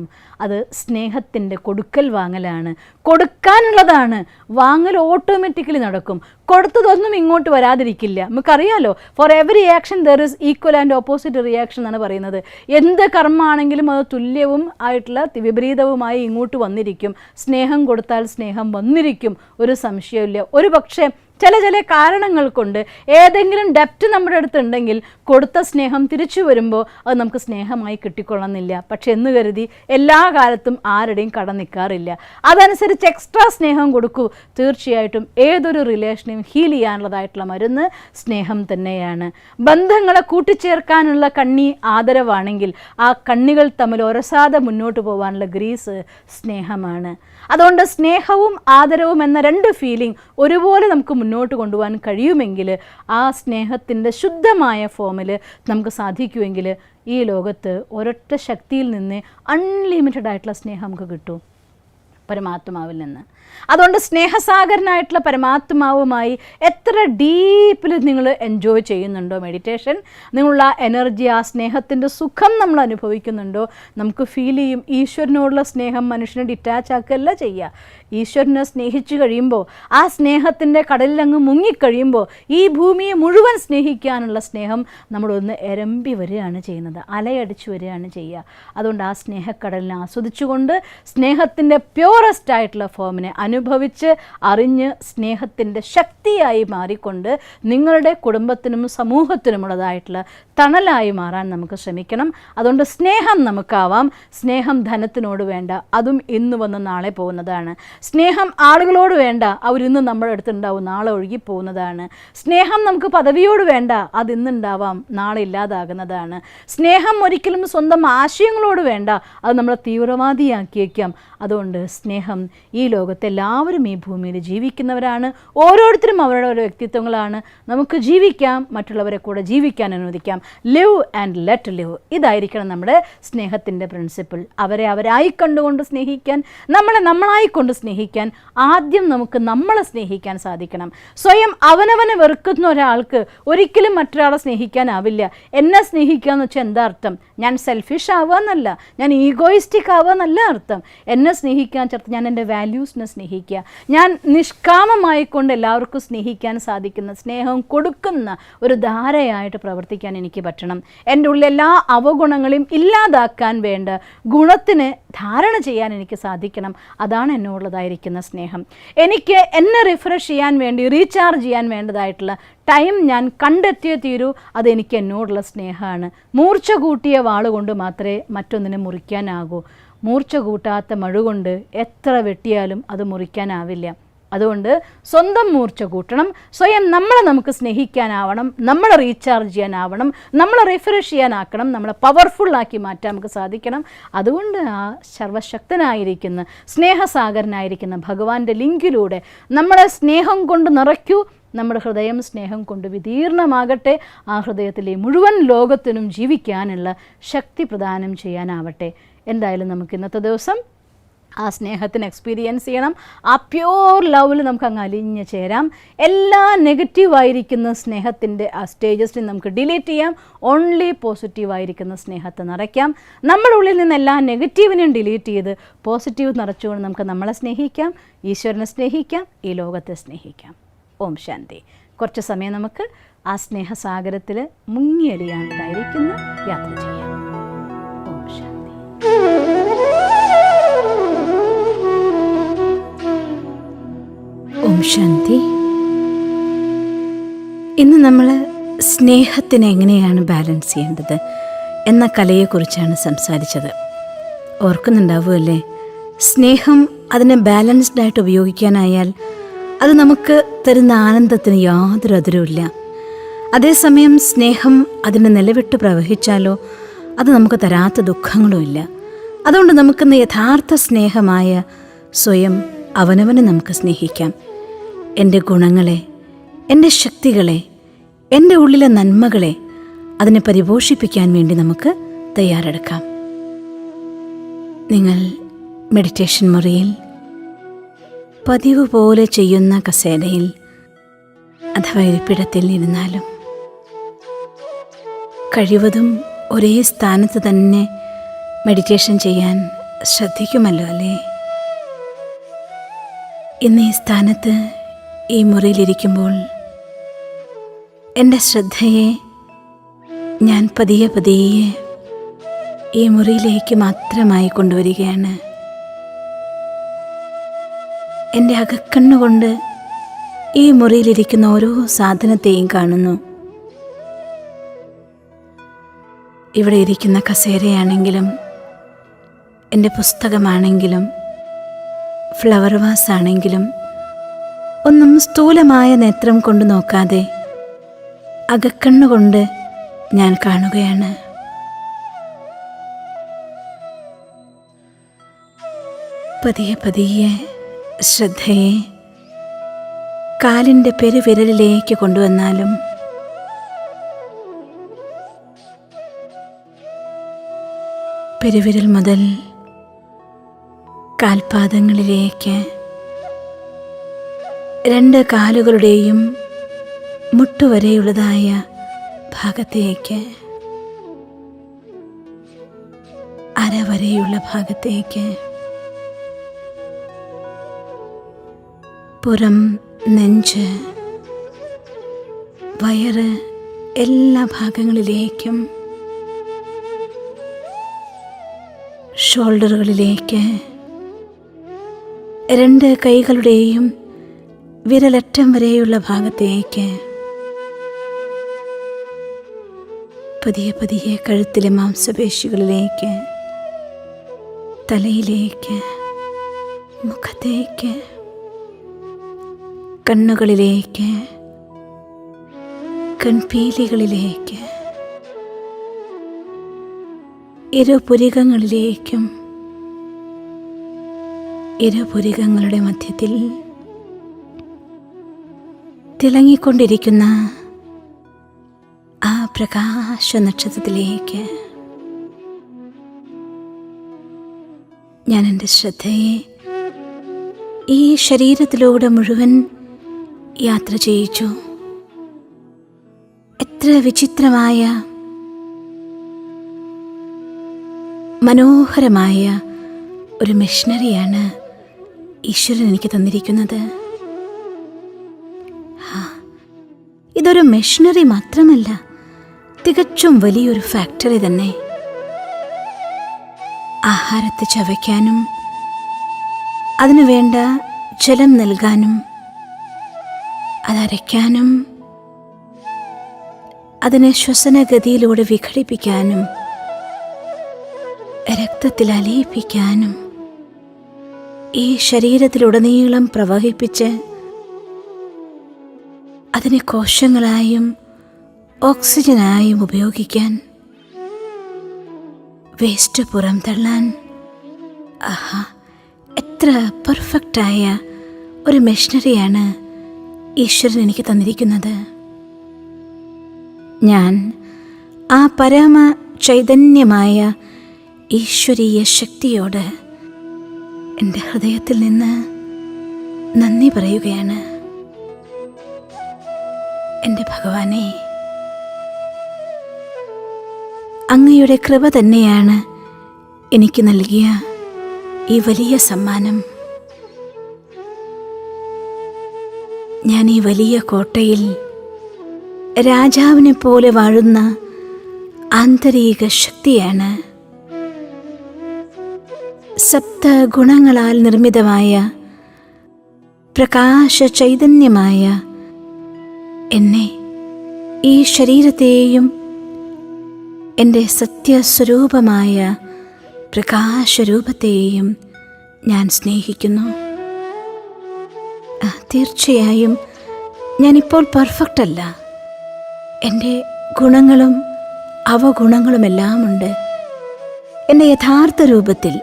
അത് സ്നേഹത്തിൻ്റെ കൊടുക്കൽ വാങ്ങലാണ്. കൊടുക്കാനുള്ളതാണ്, വാങ്ങൽ ഓട്ടോമാറ്റിക്കലി നടക്കും. കൊടുത്തതൊന്നും ഇങ്ങോട്ട് വരാതിരിക്കില്ല. നമുക്കറിയാലോ, for every action there is equal and opposite reaction എന്നാണ് പറയുന്നത്. എന്ത് കർമ്മമാണെങ്കിലും അത് തുല്യവും ആയിട്ടുള്ള വിപരീതവുമായി ഇങ്ങോട്ട് വന്നിരിക്കും. സ്നേഹം കൊടുത്താൽ സ്നേഹം വന്നിരിക്കും, ഒരു സംശയമില്ല. ഒരു പക്ഷേ ചില കാരണങ്ങൾ കൊണ്ട് ഏതെങ്കിലും ഡെപ്റ്റ് നമ്മുടെ അടുത്തുണ്ടെങ്കിൽ കൊടുത്ത സ്നേഹം തിരിച്ചു വരുമ്പോൾ അത് നമുക്ക് സ്നേഹമായി കിട്ടിക്കൊള്ളണമെന്നില്ല. പക്ഷെ എന്ന് കരുതി എല്ലാ കാലത്തും ആരുടെയും കടം നിൽക്കാറില്ല. അതനുസരിച്ച് എക്സ്ട്രാ സ്നേഹം കൊടുക്കൂ. തീർച്ചയായിട്ടും ഏതൊരു റിലേഷനെയും ഹീൽ ചെയ്യാനുള്ളതായിട്ടുള്ള മരുന്ന് സ്നേഹം തന്നെയാണ്. ബന്ധങ്ങളെ കൂട്ടിച്ചേർക്കാനുള്ള കണ്ണി ആദരവാണെങ്കിൽ ആ കണ്ണികൾ തമ്മിൽ ഒരസാതെ മുന്നോട്ട് പോകാനുള്ള ഗ്രീസ് സ്നേഹമാണ്. അതുകൊണ്ട് സ്നേഹവും ആദരവും എന്ന 2 ഫീലിംഗ് ഒരുപോലെ നമുക്ക് മുന്നോട്ട് കൊണ്ടുപോകാൻ കഴിയുമെങ്കിൽ, ആ സ്നേഹത്തിൻ്റെ ശുദ്ധമായ ഫോമിൽ നമുക്ക് സാധിക്കുമെങ്കിൽ ഈ ലോകത്ത് ഒരൊറ്റ ശക്തിയിൽ നിന്ന് അൺലിമിറ്റഡ് ആയിട്ടുള്ള സ്നേഹം നമുക്ക് കിട്ടും. പരമാത്മാവിൽ നിന്ന്. അതുകൊണ്ട് സ്നേഹസാഗരനായിട്ടുള്ള പരമാത്മാവുമായി എത്ര ഡീപ്പിൽ നിങ്ങൾ എൻജോയ് ചെയ്യുന്നുണ്ടോ മെഡിറ്റേഷൻ, നിങ്ങളുള്ള എനർജി, ആ സ്നേഹത്തിൻ്റെ സുഖം നമ്മൾ അനുഭവിക്കുന്നുണ്ടോ, നമുക്ക് ഫീൽ ചെയ്യും. ഈശ്വരനോടുള്ള സ്നേഹം മനുഷ്യനെ ഡിറ്റാച്ച് ആക്കുകയല്ല ചെയ്യുക. ഈശ്വരനെ സ്നേഹിച്ചു കഴിയുമ്പോൾ, ആ സ്നേഹത്തിൻ്റെ കടലിലങ്ങ് മുങ്ങിക്കഴിയുമ്പോൾ ഈ ഭൂമിയെ മുഴുവൻ സ്നേഹിക്കാനുള്ള സ്നേഹം നമ്മളൊന്ന് എരമ്പി വരികയാണ് ചെയ്യുന്നത്, അലയടിച്ചു വരികയാണ് ചെയ്യുക. അതുകൊണ്ട് ആ സ്നേഹക്കടലിനെ ആസ്വദിച്ചുകൊണ്ട് സ്നേഹത്തിൻ്റെ പ്യൂറസ്റ്റ് ആയിട്ടുള്ള ഫോമിനെ അനുഭവിച്ച് അറിഞ്ഞ് സ്നേഹത്തിൻ്റെ ശക്തിയായി മാറിക്കൊണ്ട് നിങ്ങളുടെ കുടുംബത്തിനും സമൂഹത്തിനുമുള്ളതായിട്ടുള്ള തണലായി മാറാൻ നമുക്ക് ശ്രമിക്കണം. അതുകൊണ്ട് സ്നേഹം നമുക്കാവാം. സ്നേഹം ധനത്തിനോട് വേണ്ട, അതും ഇന്ന് വന്ന് നാളെ പോകുന്നതാണ്. സ്നേഹം ആളുകളോട് വേണ്ട, അവരിന്ന് നമ്മുടെ അടുത്തുണ്ടാവും, നാളെ ഒഴുകിപ്പോകുന്നതാണ്. സ്നേഹം നമുക്ക് പദവിയോട് വേണ്ട, അത് ഇന്നുണ്ടാവാം, നാളെ ഇല്ലാതാകുന്നതാണ്. സ്നേഹം ഒരിക്കലും സ്വന്തം ആശയങ്ങളോട് വേണ്ട, അത് നമ്മളെ തീവ്രവാദിയാക്കിയേക്കാം. അതുകൊണ്ട് സ്നേഹം, ഈ ലോകത്തെ എല്ലാവരും ഈ ഭൂമിയിൽ ജീവിക്കുന്നവരാണ്, ഓരോരുത്തരും അവരുടെ ഓരോ വ്യക്തിത്വങ്ങളാണ്. നമുക്ക് ജീവിക്കാം, മറ്റുള്ളവരെ കൂടെ ജീവിക്കാൻ അനുവദിക്കാം. ലിവ് ആൻഡ് ലെറ്റ് ലിവ്, ഇതായിരിക്കണം നമ്മുടെ സ്നേഹത്തിൻ്റെ പ്രിൻസിപ്പിൾ. അവരെ അവരായി കണ്ടുകൊണ്ട് സ്നേഹിക്കാൻ, നമ്മളെ നമ്മളായിക്കൊണ്ട് സ്നേഹിക്കാൻ ആദ്യം നമുക്ക് നമ്മളെ സ്നേഹിക്കാൻ സാധിക്കണം. സ്വയം അവനവനെ വെറുക്കുന്ന ഒരാൾക്ക് ഒരിക്കലും മറ്റൊരാളെ സ്നേഹിക്കാനാവില്ല. എന്നെ സ്നേഹിക്കുക എന്ന് വെച്ചാൽ എന്താ അർത്ഥം? ഞാൻ സെൽഫിഷ് ആവുക എന്നല്ല, ഞാൻ ഈഗോയിസ്റ്റിക് ആവുക എന്നല്ല അർത്ഥം. എന്നെ സ്നേഹിക്കാൻ ചേർത്ത് ഞാൻ എൻ്റെ വാല്യൂസിനെ സ്നേഹിക്കുക, ഞാൻ നിഷ്കാമമായിക്കൊണ്ട് എല്ലാവർക്കും സ്നേഹിക്കാൻ സാധിക്കുന്ന, സ്നേഹം കൊടുക്കുന്ന ഒരു ധാരയായിട്ട് പ്രവർത്തിക്കാൻ എനിക്ക് പറ്റണം. എൻ്റെ ഉള്ളിൽ എല്ലാ അവഗുണങ്ങളെയും ഇല്ലാതാക്കാൻ വേണ്ട ഗുണത്തിന് ധാരണ ചെയ്യാൻ എനിക്ക് സാധിക്കണം. അതാണ് എന്നോടുള്ളതായിരിക്കുന്ന സ്നേഹം. എനിക്ക് എന്നെ റിഫ്രഷ് ചെയ്യാൻ വേണ്ടി, റീചാർജ് ചെയ്യാൻ വേണ്ടതായിട്ടുള്ള ടൈം ഞാൻ കണ്ടെത്തിയേ തീരൂ. അതെനിക്ക് എന്നോടുള്ള സ്നേഹമാണ്. മൂർച്ച കൂട്ടിയ വാളുകൊണ്ട് മാത്രമേ മറ്റൊന്നിനെ മുറിക്കാനാകൂ. മൂർച്ച കൂട്ടാത്ത മഴ കൊണ്ട് എത്ര വെട്ടിയാലും അത് മുറിക്കാനാവില്ല. അതുകൊണ്ട് സ്വന്തം മൂർച്ച കൂട്ടണം, സ്വയം നമ്മളെ നമുക്ക് സ്നേഹിക്കാനാവണം, നമ്മളെ റീചാർജ് ചെയ്യാനാവണം, നമ്മളെ റിഫ്രഷ് ചെയ്യാനാക്കണം, നമ്മളെ പവർഫുള്ളാക്കി മാറ്റാൻ നമുക്ക് സാധിക്കണം. അതുകൊണ്ട് ആ സർവശക്തനായിരിക്കുന്ന സ്നേഹസാഗരനായിരിക്കുന്ന ഭഗവാന്റെ ലിങ്കിലൂടെ നമ്മളെ സ്നേഹം കൊണ്ട് നിറയ്ക്കൂ. നമ്മുടെ ഹൃദയം സ്നേഹം കൊണ്ട് വിദീർണമാകട്ടെ. ആ ഹൃദയത്തിലെ മുഴുവൻ ലോകത്തിനും ജീവിക്കാനുള്ള ശക്തി പ്രദാനം ചെയ്യാനാവട്ടെ. എന്തായാലും നമുക്ക് ഇന്നത്തെ ദിവസം ആ സ്നേഹത്തിന് എക്സ്പീരിയൻസ് ചെയ്യണം. ആ പ്യോർ ലവിൽ നമുക്ക് അങ്ങ് അലിഞ്ഞ് ചേരാം. എല്ലാ നെഗറ്റീവായിരിക്കുന്ന സ്നേഹത്തിൻ്റെ ആ സ്റ്റേജസിനെ നമുക്ക് ഡിലീറ്റ് ചെയ്യാം. ഓൺലി പോസിറ്റീവായിരിക്കുന്ന സ്നേഹത്തെ നിറയ്ക്കാം. നമ്മുടെ ഉള്ളിൽ നിന്ന് എല്ലാ നെഗറ്റീവിനെയും ഡിലീറ്റ് ചെയ്ത് പോസിറ്റീവ് നിറച്ചുകൊണ്ട് നമുക്ക് നമ്മളെ സ്നേഹിക്കാം, ഈശ്വരനെ സ്നേഹിക്കാം, ഈ ലോകത്തെ സ്നേഹിക്കാം. ഓം ശാന്തി. കുറച്ച് സമയം നമുക്ക് ആ സ്നേഹസാഗരത്തിൽ മുങ്ങിയലിയാണ്ടായിരിക്കുന്ന യാത്ര ചെയ്യാം. ഓം ശാന്തി. ഓം ശാന്തി. ഇന്ന് നമ്മൾ സ്നേഹത്തിനെ എങ്ങനെയാണ് ബാലൻസ് ചെയ്യേണ്ടത് എന്ന കലയെക്കുറിച്ചാണ് സംസാരിച്ചത്. ഓർക്കുന്നുണ്ടാവുമല്ലേ? സ്നേഹം അതിനെ ബാലൻസ്ഡായിട്ട് ഉപയോഗിക്കാനായാൽ അത് നമുക്ക് തരുന്ന ആനന്ദത്തിന് യാതൊരു അതിരുമില്ല. അതേസമയം സ്നേഹം അതിനെ നിലവിട്ട് പ്രവഹിച്ചാലോ അത് നമുക്ക് തരാത്ത ദുഃഖങ്ങളുമില്ല. അതുകൊണ്ട് നമുക്കിന്ന് യഥാർത്ഥ സ്നേഹമായ സ്വയം അവനവനെ നമുക്ക് സ്നേഹിക്കാം. എൻ്റെ ഗുണങ്ങളെ, എൻ്റെ ശക്തികളെ, എൻ്റെ ഉള്ളിലെ നന്മകളെ അതിനെ പരിപോഷിപ്പിക്കാൻ വേണ്ടി നമുക്ക് തയ്യാറെടുക്കാം. നിങ്ങൾ മെഡിറ്റേഷൻ മുറിയിൽ പതിവ് പോലെ ചെയ്യുന്ന കസേരയിൽ അഥവാ ഇരിപ്പിടത്തിൽ ഇരുന്നാലും കഴിവതും ഒരേ സ്ഥാനത്ത് തന്നെ മെഡിറ്റേഷൻ ചെയ്യാൻ ശ്രദ്ധിക്കുമല്ലോ അല്ലേ? ഇന്ന് ഈ സ്ഥാനത്ത് ഈ മുറിയിലിരിക്കുമ്പോൾ എൻ്റെ ശ്രദ്ധയെ ഞാൻ പതിയെ പതിയെ ഈ മുറിയിലേക്ക് മാത്രമായി കൊണ്ടുവരികയാണ്. എൻ്റെ അകക്കണ്ണുകൊണ്ട് ഈ മുറിയിലിരിക്കുന്ന ഓരോ സാധനത്തെയും കാണുന്നു. ഇവിടെ ഇരിക്കുന്ന കസേരയാണെങ്കിലും, എൻ്റെ പുസ്തകമാണെങ്കിലും, ഫ്ലവർ വാസാണെങ്കിലും ഒന്നും സ്ഥൂലമായ നേത്രം കൊണ്ട് നോക്കാതെ അകക്കണ്ണുകൊണ്ട് ഞാൻ കാണുകയാണ്. പതിയെ പതിയെ ശ്രദ്ധയെ കാലിൻ്റെ പെരുവിരലിലേക്ക് കൊണ്ടുവന്നാലും പെരുവിരൽ മുതൽ കാൽപാദങ്ങളിലേക്ക്, രണ്ട് കാലുകളുടെയും മുട്ടുവരെയുള്ളതായ ഭാഗത്തേക്ക്, അരവരെയുള്ള ഭാഗത്തേക്ക്, പുറം, നെഞ്ച്, വയറ്, എല്ലാ ഭാഗങ്ങളിലേക്കും, ഷോൾഡറുകളിലേക്ക്, രണ്ട് കൈകളുടെയും വിരലറ്റം വരെയുള്ള ഭാഗത്തേക്ക്, പതിയെ പതിയെ കഴുത്തിലെ മാംസപേശികളിലേക്ക്, തലയിലേക്ക്, മുഖത്തേക്ക്, കണ്ണുകളിലേക്ക്, കൺപീലികളിലേക്ക്, ഇരുപുരികങ്ങളിലേക്കും, ഇരുപുരികങ്ങളുടെ മധ്യത്തിൽ തിളങ്ങിക്കൊണ്ടിരിക്കുന്ന ആ പ്രകാശ നക്ഷത്രത്തിലേക്ക് ഞാൻ എൻ്റെ ശ്രദ്ധയെ ഈ ശരീരത്തിലൂടെ മുഴുവൻ യാത്ര ചെയ്യിച്ചു. എത്ര വിചിത്രമായ, മനോഹരമായ ഒരു മെഷീനറിയാണ് ഈശ്വരൻ എനിക്ക് തന്നിരിക്കുന്നത്. ഇതൊരു മെഷീനറി മാത്രമല്ല, തികച്ചും വലിയൊരു ഫാക്ടറി തന്നെ. ആഹാരത്തെ ചവയ്ക്കാനും അതിനു വേണ്ട ജലം നൽകാനും അതരയ്ക്കാനും അതിനെ ശ്വസനഗതിയിലൂടെ വിഘടിപ്പിക്കാനും രക്തത്തിൽ അലിയിപ്പിക്കാനും ഈ ശരീരത്തിലുടനീളം പ്രവഹിപ്പിച്ച് അതിനെ കോശങ്ങളായും ഓക്സിജനായും ഉപയോഗിക്കാൻ, വേസ്റ്റ് പുറം തള്ളാൻ. എത്ര പെർഫെക്റ്റായ ഒരു മെഷീനറിയാണ് ഈശ്വരൻ എനിക്ക് തന്നിരിക്കുന്നത്. ഞാൻ ആ പരമ ചൈതന്യമായ ഈശ്വരീയ ശക്തിയോട് എൻ്റെ ഹൃദയത്തിൽ നിന്ന് നന്ദി പറയുകയാണ്. എൻ്റെ ഭഗവാനെ, അങ്ങയുടെ കൃപ തന്നെയാണ് എനിക്ക് നൽകിയ ഈ വലിയ സമ്മാനം. ഞാൻ ഈ വലിയ കോട്ടയിൽ രാജാവിനെ പോലെ വാഴുന്ന ആന്തരിക ശക്തിയാണ്. സപ്ത ഗുണങ്ങളാൽ നിർമ്മിതമായ പ്രകാശ ചൈതന്യമായ എന്നെ, ഈ ശരീരത്തെയും എൻ്റെ സത്യസ്വരൂപമായ പ്രകാശരൂപത്തെയും ഞാൻ സ്നേഹിക്കുന്നു. തീർച്ചയായും ഞാനിപ്പോൾ പെർഫെക്റ്റ് അല്ല. എൻ്റെ ഗുണങ്ങളും അവഗുണങ്ങളുമെല്ലാം ഉണ്ട്. എൻ്റെ യഥാർത്ഥ രൂപത്തിൽ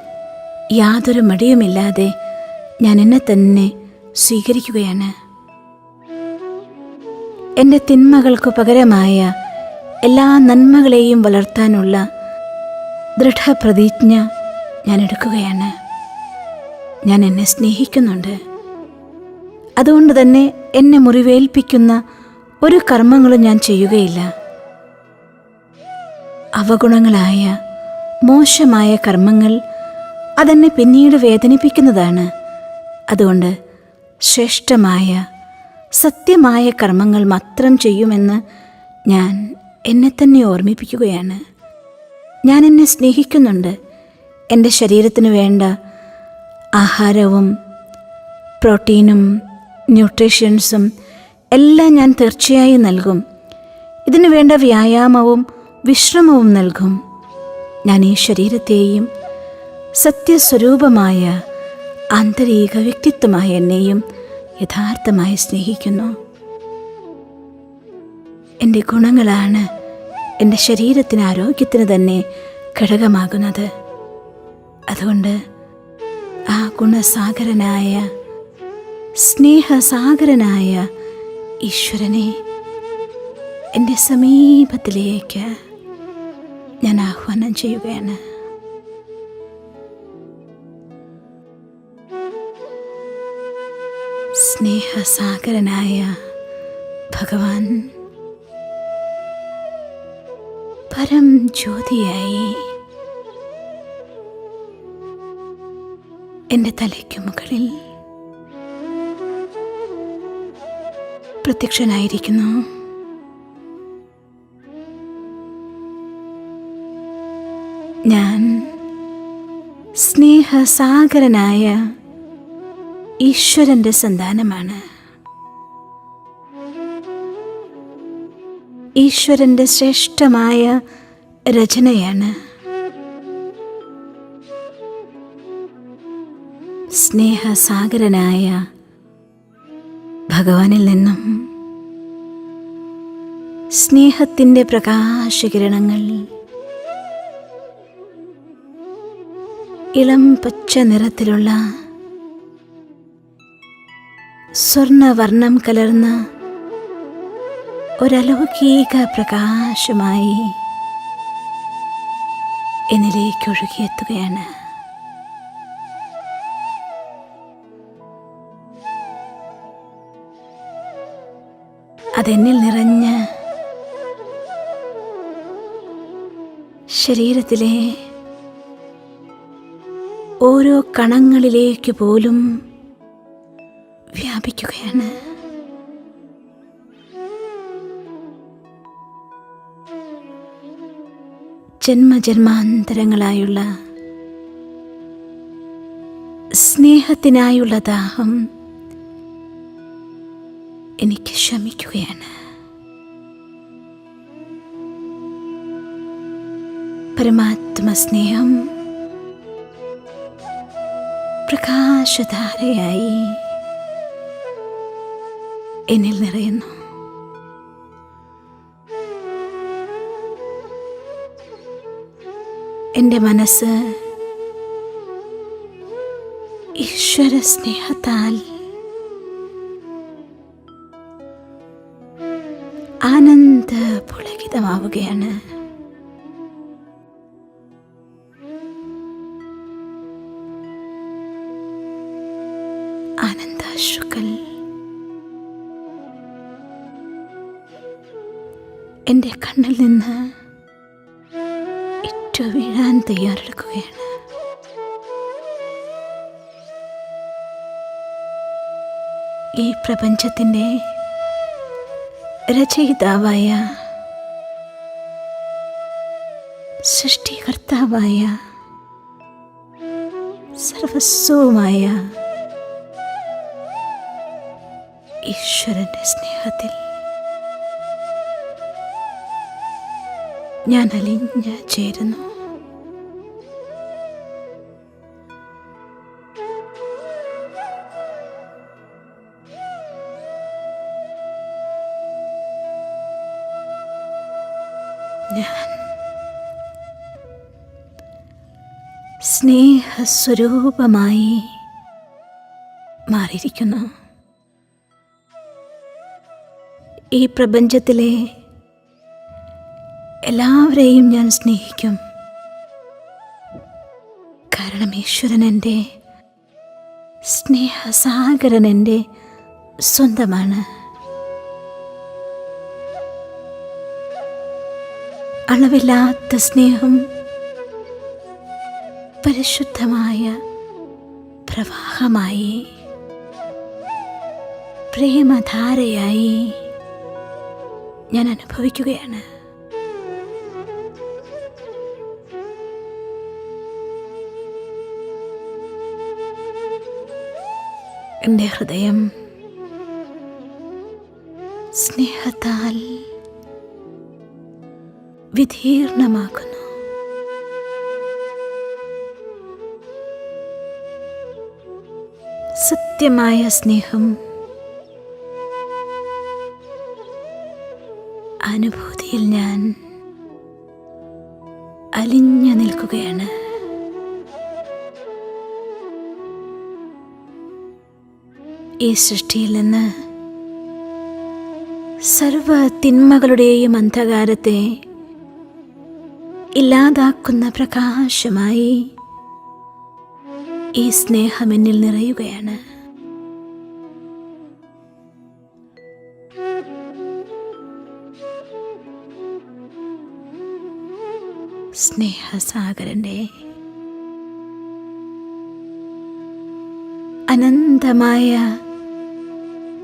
യാതൊരു മടിയുമില്ലാതെ ഞാൻ എന്നെ തന്നെ സ്വീകരിക്കുകയാണ്. എൻ്റെ തിന്മകൾക്ക് പകരമായ എല്ലാ നന്മകളെയും വളർത്താനുള്ള ദൃഢപ്രതിജ്ഞ ഞാൻ എടുക്കുകയാണ്. ഞാൻ എന്നെ സ്നേഹിക്കുന്നുണ്ട്. അതുകൊണ്ട് തന്നെ എന്നെ മുറിവേൽപ്പിക്കുന്ന ഒരു കർമ്മങ്ങളും ഞാൻ ചെയ്യുകയില്ല. അവഗുണങ്ങളായ മോശമായ കർമ്മങ്ങൾ അതെന്നെ പിന്നീട് വേദനിപ്പിക്കുന്നതാണ്. അതുകൊണ്ട് ശ്രേഷ്ഠമായ സത്യമായ കർമ്മങ്ങൾ മാത്രം ചെയ്യുമെന്ന് ഞാൻ എന്നെ തന്നെ ഓർമ്മിപ്പിക്കുകയാണ്. ഞാൻ എന്നെ സ്നേഹിക്കുന്നുണ്ട്. എൻ്റെ ശരീരത്തിന് വേണ്ട ആഹാരവും പ്രോട്ടീനും ന്യൂട്രീഷ്യൻസും എല്ലാം ഞാൻ തീർച്ചയായും നൽകും. ഇതിനു വേണ്ട വ്യായാമവും വിശ്രമവും നൽകും. ഞാൻ ഈ ശരീരത്തെയും സത്യസ്വരൂപമായ ആന്തരിക വ്യക്തിത്വമായ എന്നെയും യഥാർത്ഥമായി സ്നേഹിക്കുന്നു. എൻ്റെ ഗുണങ്ങളാണ് എൻ്റെ ശരീരത്തിന് ആരോഗ്യത്തിന് തന്നെ ഘടകമാകുന്നത്. അതുകൊണ്ട് ആ ഗുണസാഗരനായ സ്നേഹസാഗരനായ ഈശ്വരനെ എൻ്റെ സമീപത്തിലേക്ക് ഞാൻ ആഹ്വാനം ചെയ്യുകയാണ്. സ്നേഹസാഗരനായ ഭഗവാൻ പരം ജ്യോതിയായി എൻ്റെ തലയ്ക്കു മുകളിൽ പ്രത്യക്ഷനായിരിക്കുന്നു. ഞാൻ സ്നേഹസാഗരനായ ഈശ്വരൻ്റെ സന്താനമാണ്. ഈശ്വരൻ്റെ ശ്രേഷ്ഠമായ രചനയാണ്. സ്നേഹസാഗരനായ ഭഗവാനിൽ നിന്നും സ്നേഹത്തിൻ്റെ പ്രകാശകിരണങ്ങൾ ഇളം പച്ച നിറത്തിലുള്ള സ്വർണവർണ്ണം കലർന്ന ഒരലൗകിക പ്രകാശമായി എന്നിലേക്ക് ഒഴുകിയെത്തുകയാണ്. അതെന്നിൽ നിറഞ്ഞ് ശരീരത്തിലെ ഓരോ കണങ്ങളിലേക്ക് പോലും വ്യാപിക്കുകയാണ്. ജന്മജന്മാന്തരങ്ങളായുള്ള സ്നേഹത്തിനായുള്ള ദാഹം എനിക്ക് ശമിക്കുകയാണ്. പരമാത്മസ്നേഹം പ്രകാശധാരയായി എന്നിൽ നിറയുന്നു. എൻ്റെ മനസ്സ് ഈശ്വര സ്നേഹത്താൽ ആനന്ദ പുളകിതമാവുകയാണ്. ആനന്ദാശ്രുക്കൾ എൻ്റെ കണ്ണിൽ നിന്ന് ഇറ്റു വീഴാൻ തയ്യാറെടുക്കുകയാണ്. ഈ പ്രപഞ്ചത്തിൻ്റെ രചയിതാവായ സൃഷ്ടികർത്താവായ സർവസ്വവുമായ ഈശ്വരന്റെ സ്നേഹത്തിൽ ഞാൻ അലിഞ്ഞു ചേരുന്നു. ഞാൻ സ്നേഹസ്വരൂപമായി മാറിയിരിക്കുന്നു. ഈ പ്രപഞ്ചത്തിലെ എല്ലാവരെയും ഞാൻ സ്നേഹിക്കും. കാരണം ഈശ്വരൻ എൻ്റെ സ്നേഹസാഗരൻ എൻ്റെ സ്വന്തമാണ്. അളവില്ലാത്ത സ്നേഹം പരിശുദ്ധമായ പ്രവാഹമായി പ്രേമധാരയായി ഞാൻ അനുഭവിക്കുകയാണ്. എൻ്റെ ഹൃദയം സ്നേഹത്താൽ വിധീർണമാക്കുന്നു. സത്യമായ സ്നേഹം അനുഭൂതിയിൽ ഞാൻ അലിഞ്ഞു നിൽക്കുകയാണ്. ഈ സൃഷ്ടിയിൽ നിന്ന് സർവ തിന്മകളുടെയും അന്ധകാരത്തെ ഇല്ലാതാക്കുന്ന പ്രകാശമായി ഈ സ്നേഹം എന്നിൽ നിറയുകയാണ്. സ്നേഹസാഗരൻ്റെ അനന്തമായ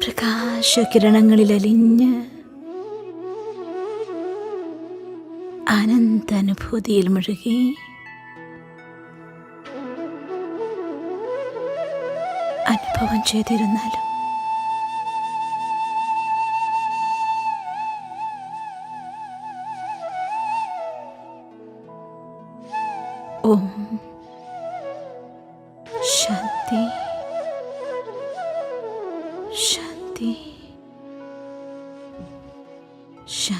പ്രകാശകിരണങ്ങളിൽ അലിഞ്ഞ് ആനന്ദാനുഭൂതിയിൽ മുഴുകി അനുഭവം ചെയ്തിരുന്നാലും ഓം ശാന്തി ശാന്തി ശാന്തി.